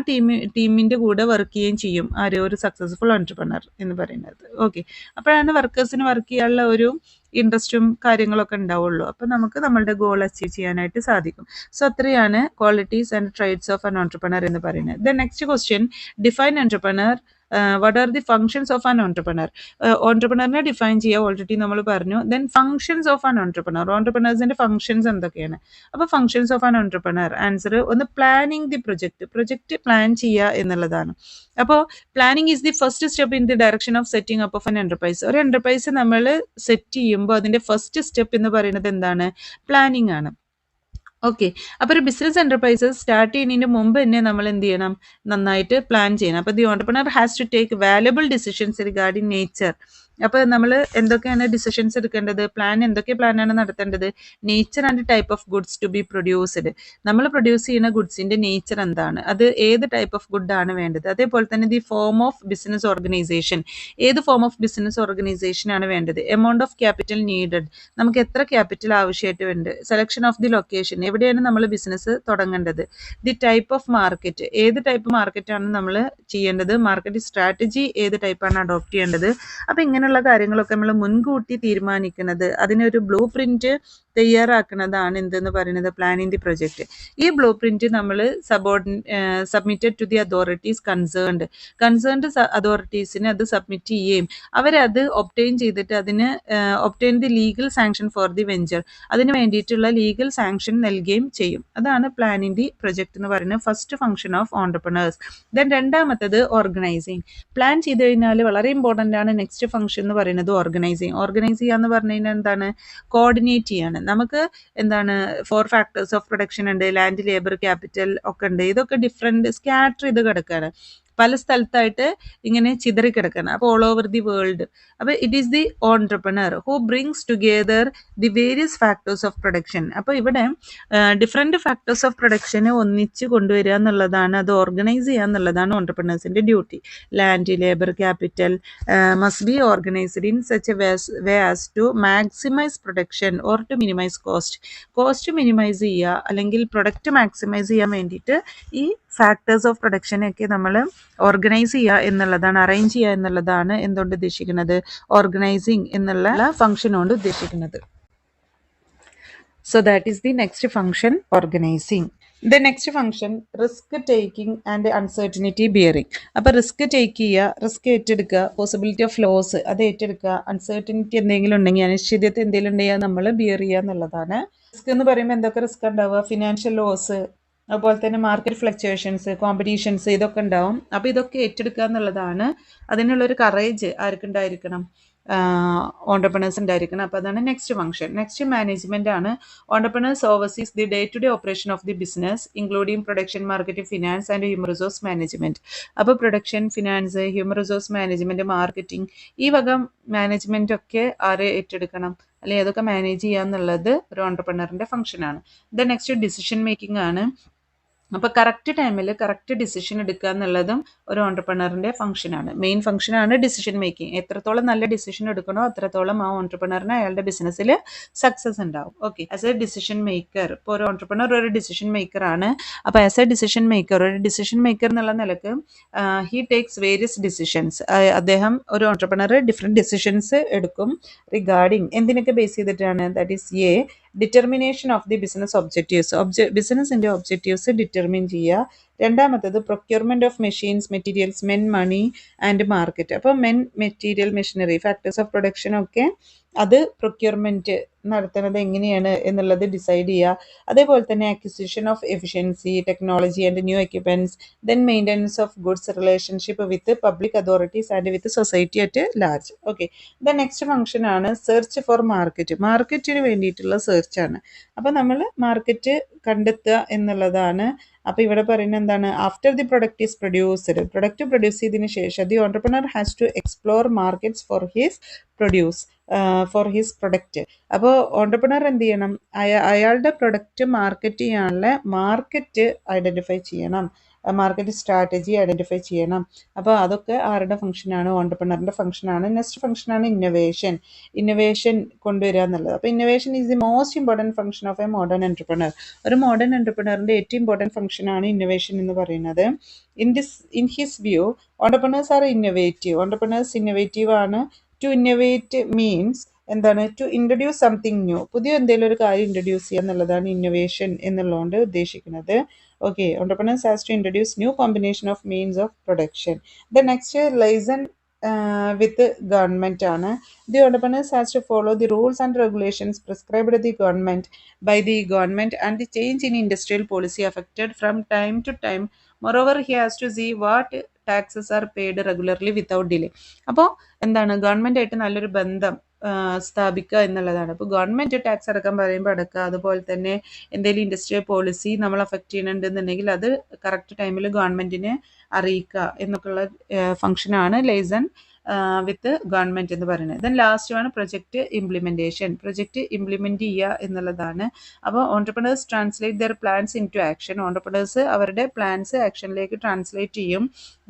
ടീമിൻ്റെ കൂടെ വർക്ക് ചെയ്യുകയും ചെയ്യും ഒരു സക്സസ്ഫുൾ ഓണ്ടർപ്രണർ എന്ന് പറയുന്നത്. ഓക്കെ, അപ്പോഴാണ് വർക്കേഴ്സിന് വർക്ക് ചെയ്യാനുള്ള ഒരു ഇൻട്രസ്റ്റും കാര്യങ്ങളൊക്കെ ഉണ്ടാവുള്ളൂ. അപ്പോൾ നമുക്ക് നമ്മളുടെ ഗോൾ അച്ചീവ് ചെയ്യാനായിട്ട് സാധിക്കും. സോ അത്രയാണ് qualities and traits of an entrepreneur എന്ന് പറയുന്നത്. Then next question, define entrepreneur what are the functions of an entrepreneur. ഓൺടർപ്രണറിനെ ഡിഫൈൻ ചെയ്യുക ഓൾറെഡി നമ്മൾ പറഞ്ഞു. Then functions of an entrepreneur, ഓൺടർപ്രണേഴ്സിന്റെ ഫങ്ഷൻസ് എന്തൊക്കെയാണ്? അപ്പോൾ functions of an entrepreneur answer ഒന്ന് പ്ലാനിങ് ദി പ്രൊജക്ട് പ്ലാൻ ചെയ്യുക എന്നുള്ളതാണ്. അപ്പോൾ planning is the first step in the direction of setting up of an enterprise. ഒരു എന്റർപ്രൈസ് നമ്മൾ സെറ്റ് ചെയ്യുമ്പോൾ അതിന്റെ ഫസ്റ്റ് സ്റ്റെപ്പ് എന്ന് പറയുന്നത് എന്താണ്? പ്ലാനിങ് ആണ്. ഓക്കെ, അപ്പോൾ ഒരു ബിസിനസ് എന്റർപ്രൈസ് സ്റ്റാർട്ട് ചെയ്യുന്നതിന് മുമ്പ് തന്നെ നമ്മൾ എന്ത് ചെയ്യണം? നന്നായിട്ട് പ്ലാൻ ചെയ്യണം. അപ്പോൾ the entrepreneur has to take valuable decisions regarding nature. അപ്പോൾ നമ്മൾ എന്തൊക്കെയാണ് ഡിസിഷൻസ് എടുക്കേണ്ടത്? എന്തൊക്കെ പ്ലാനാണ് നടത്തേണ്ടത്? Nature and type of goods to be produced. നമ്മൾ പ്രൊഡ്യൂസ് ചെയ്യുന്ന ഗുഡ്സിന്റെ നേച്ചർ എന്താണ്? അത് ഏത് ടൈപ്പ് ഓഫ് ഗുഡ് ആണ് വേണ്ടത്? അതേപോലെ തന്നെ the form of business organisation, ഏത് ഫോം ഓഫ് ബിസിനസ് ഓർഗനൈസേഷൻ ആണ് വേണ്ടത്? എമൗണ്ട് ഓഫ് ക്യാപിറ്റൽ നീഡഡ്, നമുക്ക് എത്ര ക്യാപിറ്റൽ ആവശ്യമായിട്ട് വേണ്ടത്? സെലക്ഷൻ ഓഫ് ദി ലൊക്കേഷൻ, എവിടെയാണ് നമ്മൾ ബിസിനസ് തുടങ്ങേണ്ടത്? ദി ടൈപ്പ് ഓഫ് മാർക്കറ്റ്, ഏത് ടൈപ്പ് മാർക്കറ്റാണ് നമ്മൾ ചെയ്യേണ്ടത്? മാർക്കറ്റ് സ്ട്രാറ്റജി ഏത് ടൈപ്പാണ് അഡോപ്റ്റ് ചെയ്യേണ്ടത്? അപ്പോൾ ഇങ്ങനെയുള്ള കാര്യങ്ങളൊക്കെ നമ്മൾ മുൻകൂട്ടി തീരുമാനിക്കുന്നത്, അതിനൊരു ബ്ലൂ പ്രിന്റ് തയ്യാറാക്കുന്നതാണ് എന്തെന്ന് പറയുന്നത്? Planning the project. ഈ ബ്ലൂ പ്രിന്റ് നമ്മൾ submitted to the authorities concerned അതോറിറ്റീസിന് അത് സബ്മിറ്റ് ചെയ്യുകയും അവരത് ഒബ്റ്റെയിൻ ചെയ്തിട്ട് അതിന് obtain the legal sanction for the venture, അതിന് വേണ്ടിയിട്ടുള്ള ലീഗൽ സാങ്ഷൻ നൽകുകയും ചെയ്യും. അതാണ് പ്ലാനിങ് ദി പ്രൊജക്ട് എന്ന് പറയുന്നത് first function of entrepreneurs. Then രണ്ടാമത്തത് ഓർഗനൈസിങ്. പ്ലാൻ ചെയ്ത് കഴിഞ്ഞാൽ വളരെ ഇമ്പോർട്ടൻ്റ് ആണ് നെക്സ്റ്റ് ഫംഗ്ഷൻ എന്ന് പറയുന്നത് ഓർഗനൈസിങ്. ഓർഗനൈസ് ചെയ്യുക എന്ന് പറഞ്ഞു കഴിഞ്ഞാൽ എന്താണ്? കോർഡിനേറ്റ് ചെയ്യാണ്. നമുക്ക് എന്താണ് 4 ഫാക്ടേഴ്സ് ഓഫ് പ്രൊഡക്ഷൻ ഉണ്ട്, ലാൻഡ്, ലേബർ, ക്യാപിറ്റൽ ഒക്കെ ഉണ്ട്. ഇതൊക്കെ ഡിഫറെൻറ്റ് സ്കാറ്റർ ചെയ്ത് കിടക്കുകയാണ്, പല സ്ഥലത്തായിട്ട് ഇങ്ങനെ ചിതറിക്കിടക്കണം. അപ്പോൾ ഓൾ ഓവർ ദി വേൾഡ്. അപ്പോൾ it is the entrepreneur who brings together the various factors of production. അപ്പോൾ ഇവിടെ ഡിഫറെൻറ്റ് ഫാക്ടേഴ്സ് ഓഫ് പ്രൊഡക്ഷനെ ഒന്നിച്ച് കൊണ്ടുവരിക എന്നുള്ളതാണ്, അത് ഓർഗനൈസ് ചെയ്യുക എന്നുള്ളതാണ് ഓൺടർപ്രണേഴ്സിൻ്റെ duty. Land, labour, capital must be organised in such a way as to maximise production or to minimise cost minimise ചെയ്യുക അല്ലെങ്കിൽ പ്രൊഡക്റ്റ് മാക്സിമൈസ് ചെയ്യാൻ വേണ്ടിയിട്ട് ഈ ഫാക്ടേഴ്സ് ഓഫ് പ്രൊഡക്ഷനെയൊക്കെ നമ്മൾ ഓർഗനൈസ് ചെയ്യുക എന്നുള്ളതാണ്, അറേഞ്ച് ചെയ്യുക എന്നുള്ളതാണ് എന്തുകൊണ്ട് ഉദ്ദേശിക്കുന്നത്? ഓർഗനൈസിങ് എന്നുള്ള ഫംഗ്ഷൻ കൊണ്ട് ഉദ്ദേശിക്കുന്നത്. So that is the next function, organising. The next function risk taking and uncertainty bearing. അപ്പോൾ റിസ്ക് ടേക്ക് ചെയ്യുക, റിസ്ക് ഏറ്റെടുക്കുക, പോസിബിലിറ്റി ഓഫ് ലോസ് അത് ഏറ്റെടുക്കുക, അൺസർട്ടനിറ്റി എന്തെങ്കിലും ഉണ്ടെങ്കിൽ, അനിശ്ചിതത്വം എന്തെങ്കിലും ഉണ്ടെങ്കിൽ നമ്മൾ ബിയർ ചെയ്യുക എന്നുള്ളതാണ്. റിസ്ക് എന്ന് പറയുമ്പോൾ എന്തൊക്കെ റിസ്ക് ഉണ്ടാവുക? ഫിനാൻഷ്യൽ ലോസ്, അതുപോലെ തന്നെ മാർക്കറ്റ് ഫ്ലക്ച്വേഷൻസ്, കോമ്പറ്റീഷൻസ്, ഇതൊക്കെ ഉണ്ടാവും. അപ്പോൾ ഇതൊക്കെ ഏറ്റെടുക്കുക എന്നുള്ളതാണ്. അതിനുള്ളൊരു കറേജ് ആർക്കുണ്ടായിരിക്കണം? ഓൺടർപ്രണേഴ്സ് ഉണ്ടായിരിക്കണം. അപ്പോൾ അതാണ് നെക്സ്റ്റ് ഫംഗ്ഷൻ. നെക്സ്റ്റ് മാനേജ്മെന്റ് ആണ്. Entrepreneurs oversees the day to day operation of the business including production, marketing, finance and human resource management. അപ്പോൾ production, finance, human resource management, marketing, ഈ വക മാനേജ്മെന്റ് ഒക്കെ ആരെ ഏറ്റെടുക്കണം അല്ലെങ്കിൽ അതൊക്കെ മാനേജ് ചെയ്യുക എന്നുള്ളത് ഒരു ഓൺടർപ്രണറിന്റെ ഫംഗ്ഷൻ ആണ്. ദ നെക്സ്റ്റ് ഡിസിഷൻ മേക്കിംഗ് ആണ്. അപ്പോൾ കറക്റ്റ് ടൈമിൽ കറക്റ്റ് ഡിസിഷൻ എടുക്കുക എന്നുള്ളതും ഒരു ഓൺടർപ്രണറിന്റെ ഫംഗ്ഷനാണ്. മെയിൻ ഫംഗ്ഷനാണ് ഡിസിഷൻ മേക്കിംഗ്. എത്രത്തോളം നല്ല ഡിസിഷൻ എടുക്കണോ അത്രത്തോളം ആ ഓൺടർപ്രണറിന് അയാളുടെ ബിസിനസ്സിൽ സക്സസ് ഉണ്ടാവും. Okay, as a decision maker, ഇപ്പോൾ ഒരു ഓൺടർപ്രണർ ഒരു ഡിസിഷൻ മേക്കർ ആണ്. അപ്പോൾ ആസ് എ ഡിസിഷൻ മേക്കർ, ഒരു ഡിസിഷൻ മേക്കർ എന്നുള്ള നിലക്ക് ഹി ടേക്സ് വേരിയസ് ഡിസിഷൻസ്. അദ്ദേഹം ഒരു ഓൺടർപ്രണർ ഡിഫറെൻറ്റ് ഡിസിഷൻസ് എടുക്കും റിഗാർഡിങ് എന്തിനൊക്കെ ബേസ് ചെയ്തിട്ടാണ്? That is a determination of the business objectives, ബിസിനസിൻ്റെ ഒബ്ജക്റ്റീവ്സ് ഡിറ്റർമിൻ ചെയ്യുക. രണ്ടാമത്തത് procurement of machines, materials, men, money and market. അപ്പോൾ men, material, machinery, factors of production ഒക്കെ അത് പ്രൊക്യൂർമെൻറ്റ് നടത്തുന്നത് എങ്ങനെയാണ് എന്നുള്ളത് ഡിസൈഡ് ചെയ്യുക. അതേപോലെ തന്നെ acquisition of efficiency, technology and new equipments, then maintenance of goods, relationship with public authorities and with society at large. Okay, the next function ആണ് search for market. മാർക്കറ്റിന് വേണ്ടിയിട്ടുള്ള സെർച്ചാണ്. അപ്പോൾ നമ്മൾ മാർക്കറ്റ് കണ്ടെത്തുക എന്നുള്ളതാണ്. അപ്പോൾ ഇവിടെ പറയുന്നത് എന്താണ്? After the product is produced, product produce ചെയ്തതിന് ശേഷം the entrepreneur has to explore markets for his product. അപ്പോൾ ഓൺടർപ്രണർ എന്ത് ചെയ്യണം? അയാളുടെ പ്രൊഡക്റ്റ് മാർക്കറ്റ് ചെയ്യാനുള്ള മാർക്കറ്റ് ഐഡൻറ്റിഫൈ ചെയ്യണം, മാർക്കറ്റ് സ്ട്രാറ്റജി ഐഡൻറ്റിഫൈ ചെയ്യണം. അപ്പോൾ അതൊക്കെ ആരുടെ ഫംഗ്ഷനാണ്? ഓൺടർപ്രണറിൻ്റെ ഫംഗ്ഷനാണ്. നെക്സ്റ്റ് ഫംഗ്ഷനാണ് ഇന്നൊവേഷൻ കൊണ്ടുവരിക എന്നുള്ളത്. അപ്പോൾ innovation is the most important function of a modern entrepreneur. ഒരു മോഡേൺ എൻ്റർപ്രണറിൻ്റെ ഏറ്റവും ഇമ്പോർട്ടൻറ്റ് ഫംഗ്ഷനാണ് ഇന്നൊവേഷൻ എന്ന് പറയുന്നത്. In his view entrepreneurs are innovative. Entrepreneurs innovative ആണ്. To innovate means എന്താണ് ടു ഇൻട്രൊഡ്യൂസ് സംതിങ് ന്യൂ, പുതിയ എന്തെങ്കിലും ഒരു കാര്യം ഇൻട്രൊഡ്യൂസ് ചെയ്യുക എന്നുള്ളതാണ് ഇന്നൊവേഷൻ എന്നുള്ളതുകൊണ്ട് ഉദ്ദേശിക്കുന്നത്. Okay, entrepreneurs has to introduce new combination of means of production. The next liaison with government ആണ്. The entrepreneurs has to follow the rules and regulations prescribed the government by the government and the change in industrial policy affected from time to time. Moreover, he has to see what taxes are paid regularly without delay. അപ്പോൾ എന്താണ് government ആയിട്ട് നല്ലൊരു ബന്ധം സ്ഥാപിക്കുക എന്നുള്ളതാണ്. അപ്പോൾ government tax അടക്കാൻ പറയുമ്പോൾ അടക്കുക, അതുപോലെ തന്നെ എന്തെങ്കിലും ഇൻഡസ്ട്രിയൽ പോളിസി നമ്മൾ അഫക്റ്റ് ചെയ്യുന്നുണ്ടെന്നുണ്ടെങ്കിൽ അത് കറക്റ്റ് ടൈമിൽ ഗവൺമെൻറ്റിനെ അറിയിക്കുക എന്നൊക്കെയുള്ള ഫംഗ്ഷനാണ് ലൈസൺ വിത്ത് ഗവൺമെൻറ് എന്ന് പറയുന്നത്. ദെൻ ലാസ്റ്റ് ആണ് പ്രൊജക്റ്റ് ഇംപ്ലിമെൻറ്റേഷൻ. പ്രൊജക്റ്റ് ഇംപ്ലിമെൻറ്റ് ചെയ്യുക എന്നുള്ളതാണ്. അപ്പോൾ entrepreneurs translate their plans in to action. Entrepreneurs അവരുടെ പ്ലാൻസ് ആക്ഷനിലേക്ക് ട്രാൻസ്ലേറ്റ് ചെയ്യും.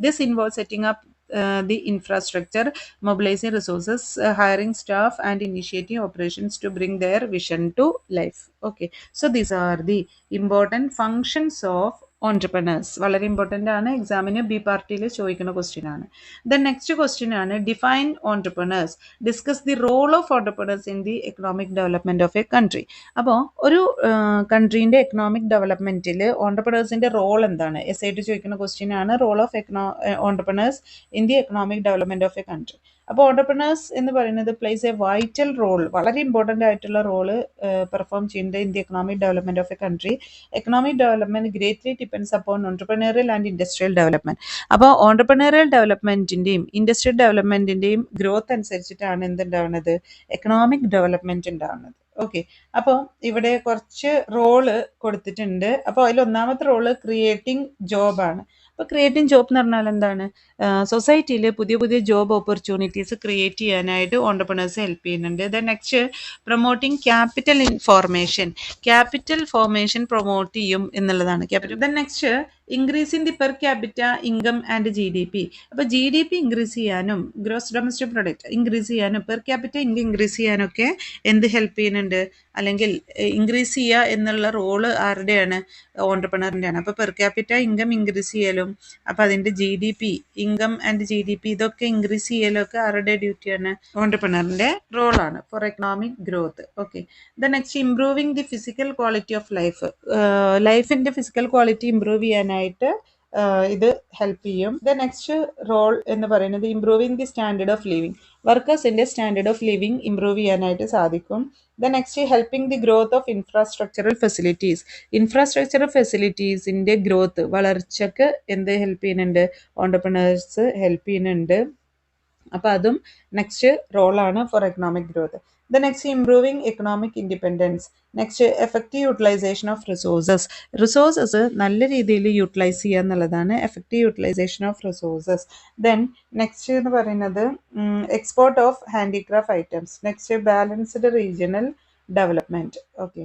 This involve setting up the infrastructure, mobilizing resources, hiring staff and initiating operations to bring their vision to life. Okay, so these are the important functions of entrepreneurs. വളരെ important ആണ്, എക്സാമിന് B പാർട്ടിയിൽ ചോദിക്കുന്ന question ആണ്. Then next question ആണ് define entrepreneurs, discuss the role of entrepreneurs in the economic development of a country. അപ്പോൾ ഒരു കൺട്രീൻ്റെ എക്കണോമിക് ഡെവലപ്മെൻറ്റിൽ ഓണ്ടർപ്രണേഴ്സിൻ്റെ റോൾ എന്താണ്, എസ് ആയിട്ട് ചോദിക്കുന്ന ക്വസ്റ്റ്യൻ ആണ്. Role of entrepreneurs in the economic development of a country. അപ്പോൾ ഓണ്ടർപ്രണേഴ്സ് എന്ന് പറയുന്നത് പ്ലേസ് എ വൈറ്റൽ റോൾ, വളരെ ഇമ്പോർട്ടൻ്റ് ആയിട്ടുള്ള റോള് പെർഫോം ചെയ്യുന്നുണ്ട് in the economic development of a country. Economic development greatly depends upon entrepreneurial and industrial development. അപ്പോൾ entrepreneurial ഡെവലപ്മെൻറ്റിൻ്റെയും industrial ഡെവലപ്മെൻറ്റിൻ്റെയും growth അനുസരിച്ചിട്ടാണ് എന്തുണ്ടാവുന്നത്, economic development ഉണ്ടാവുന്നത്. Okay, അപ്പോൾ ഇവിടെ കുറച്ച് റോള് കൊടുത്തിട്ടുണ്ട്. അപ്പോൾ അതിൽ ഒന്നാമത്തെ റോള് ക്രിയേറ്റിംഗ് ജോബാണ്. അപ്പോൾ ക്രിയേറ്റിംഗ് ജോബ് എന്ന് പറഞ്ഞാൽ എന്താണ്, സൊസൈറ്റിയിൽ പുതിയ പുതിയ ജോബ് ഓപ്പർച്യൂണിറ്റീസ് ക്രിയേറ്റ് ചെയ്യാനായിട്ട് ഓണ്ടർപ്രണേഴ്സ് ഹെൽപ്പ് ചെയ്യുന്നുണ്ട്. Then next promoting capital formation, capital formation promote ചെയ്യും എന്നുള്ളതാണ് capital. Then next increasing the per capita income and GDP. അപ്പോൾ GDP ഇൻക്രീസ് ചെയ്യാനും ഗ്രോസ് ഡൊമസ്റ്റിക് പ്രൊഡക്റ്റ് ഇൻക്രീസ് ചെയ്യാനും പെർ ക്യാപിറ്റ ഇൻകം ഇൻക്രീസ് ചെയ്യാനൊക്കെ എന്ത് help ചെയ്യുന്നുണ്ട്, അല്ലെങ്കിൽ ഇൻക്രീസ് ചെയ്യുക എന്നുള്ള റോള് ആരുടെയാണ്, ഓണ്ടർപ്രണറിൻ്റെ ആണ്. അപ്പോൾ പെർ ക്യാപിറ്റ ഇൻകം ഇൻക്രീസ് ചെയ്യലും, അപ്പോൾ അതിൻ്റെ GDP ഇൻകം ആൻഡ് GDP ഇതൊക്കെ ഇൻക്രീസ് ചെയ്യലൊക്കെ ആരുടെ ഡ്യൂട്ടിയാണ്, ഓണ്ടർപ്രണറിൻ്റെ റോളാണ് for economic growth. Okay, the next improving the physical quality of life, ലൈഫിൻ്റെ ഫിസിക്കൽ ക്വാളിറ്റി ഇംപ്രൂവ് ചെയ്യാനായിട്ട് ഇത് ഹെൽപ്പ് ചെയ്യും. ദ നെക്സ്റ്റ് റോൾ എന്ന് പറയുന്നത് improving the standard of living, വർക്കേഴ്സിൻ്റെ സ്റ്റാൻഡേർഡ് ഓഫ് ലിവിങ് ഇംപ്രൂവ് ചെയ്യാനായിട്ട് സാധിക്കും. The next helping the growth of infrastructural facilities, infrastructural ഫെസിലിറ്റീസിൻ്റെ ഗ്രോത്ത് വളർച്ചയ്ക്ക് എന്ത് ഹെൽപ്പ് ചെയ്യുന്നുണ്ട്, ഓണ്ടർപ്രണേഴ്സ് ഹെൽപ്പ് ചെയ്യുന്നുണ്ട്. അപ്പോൾ അതും നെക്സ്റ്റ് റോളാണ് for economic growth. The next improving economic independence. Next effective utilisation of resources നല്ല രീതിയിൽ യൂട്ടിലൈസ് ചെയ്യുക എന്നുള്ളതാണ് effective utilisation of resources. Then next എന്ന് പറയുന്നത് export of handicraft items. Next balanced regional development. Okay.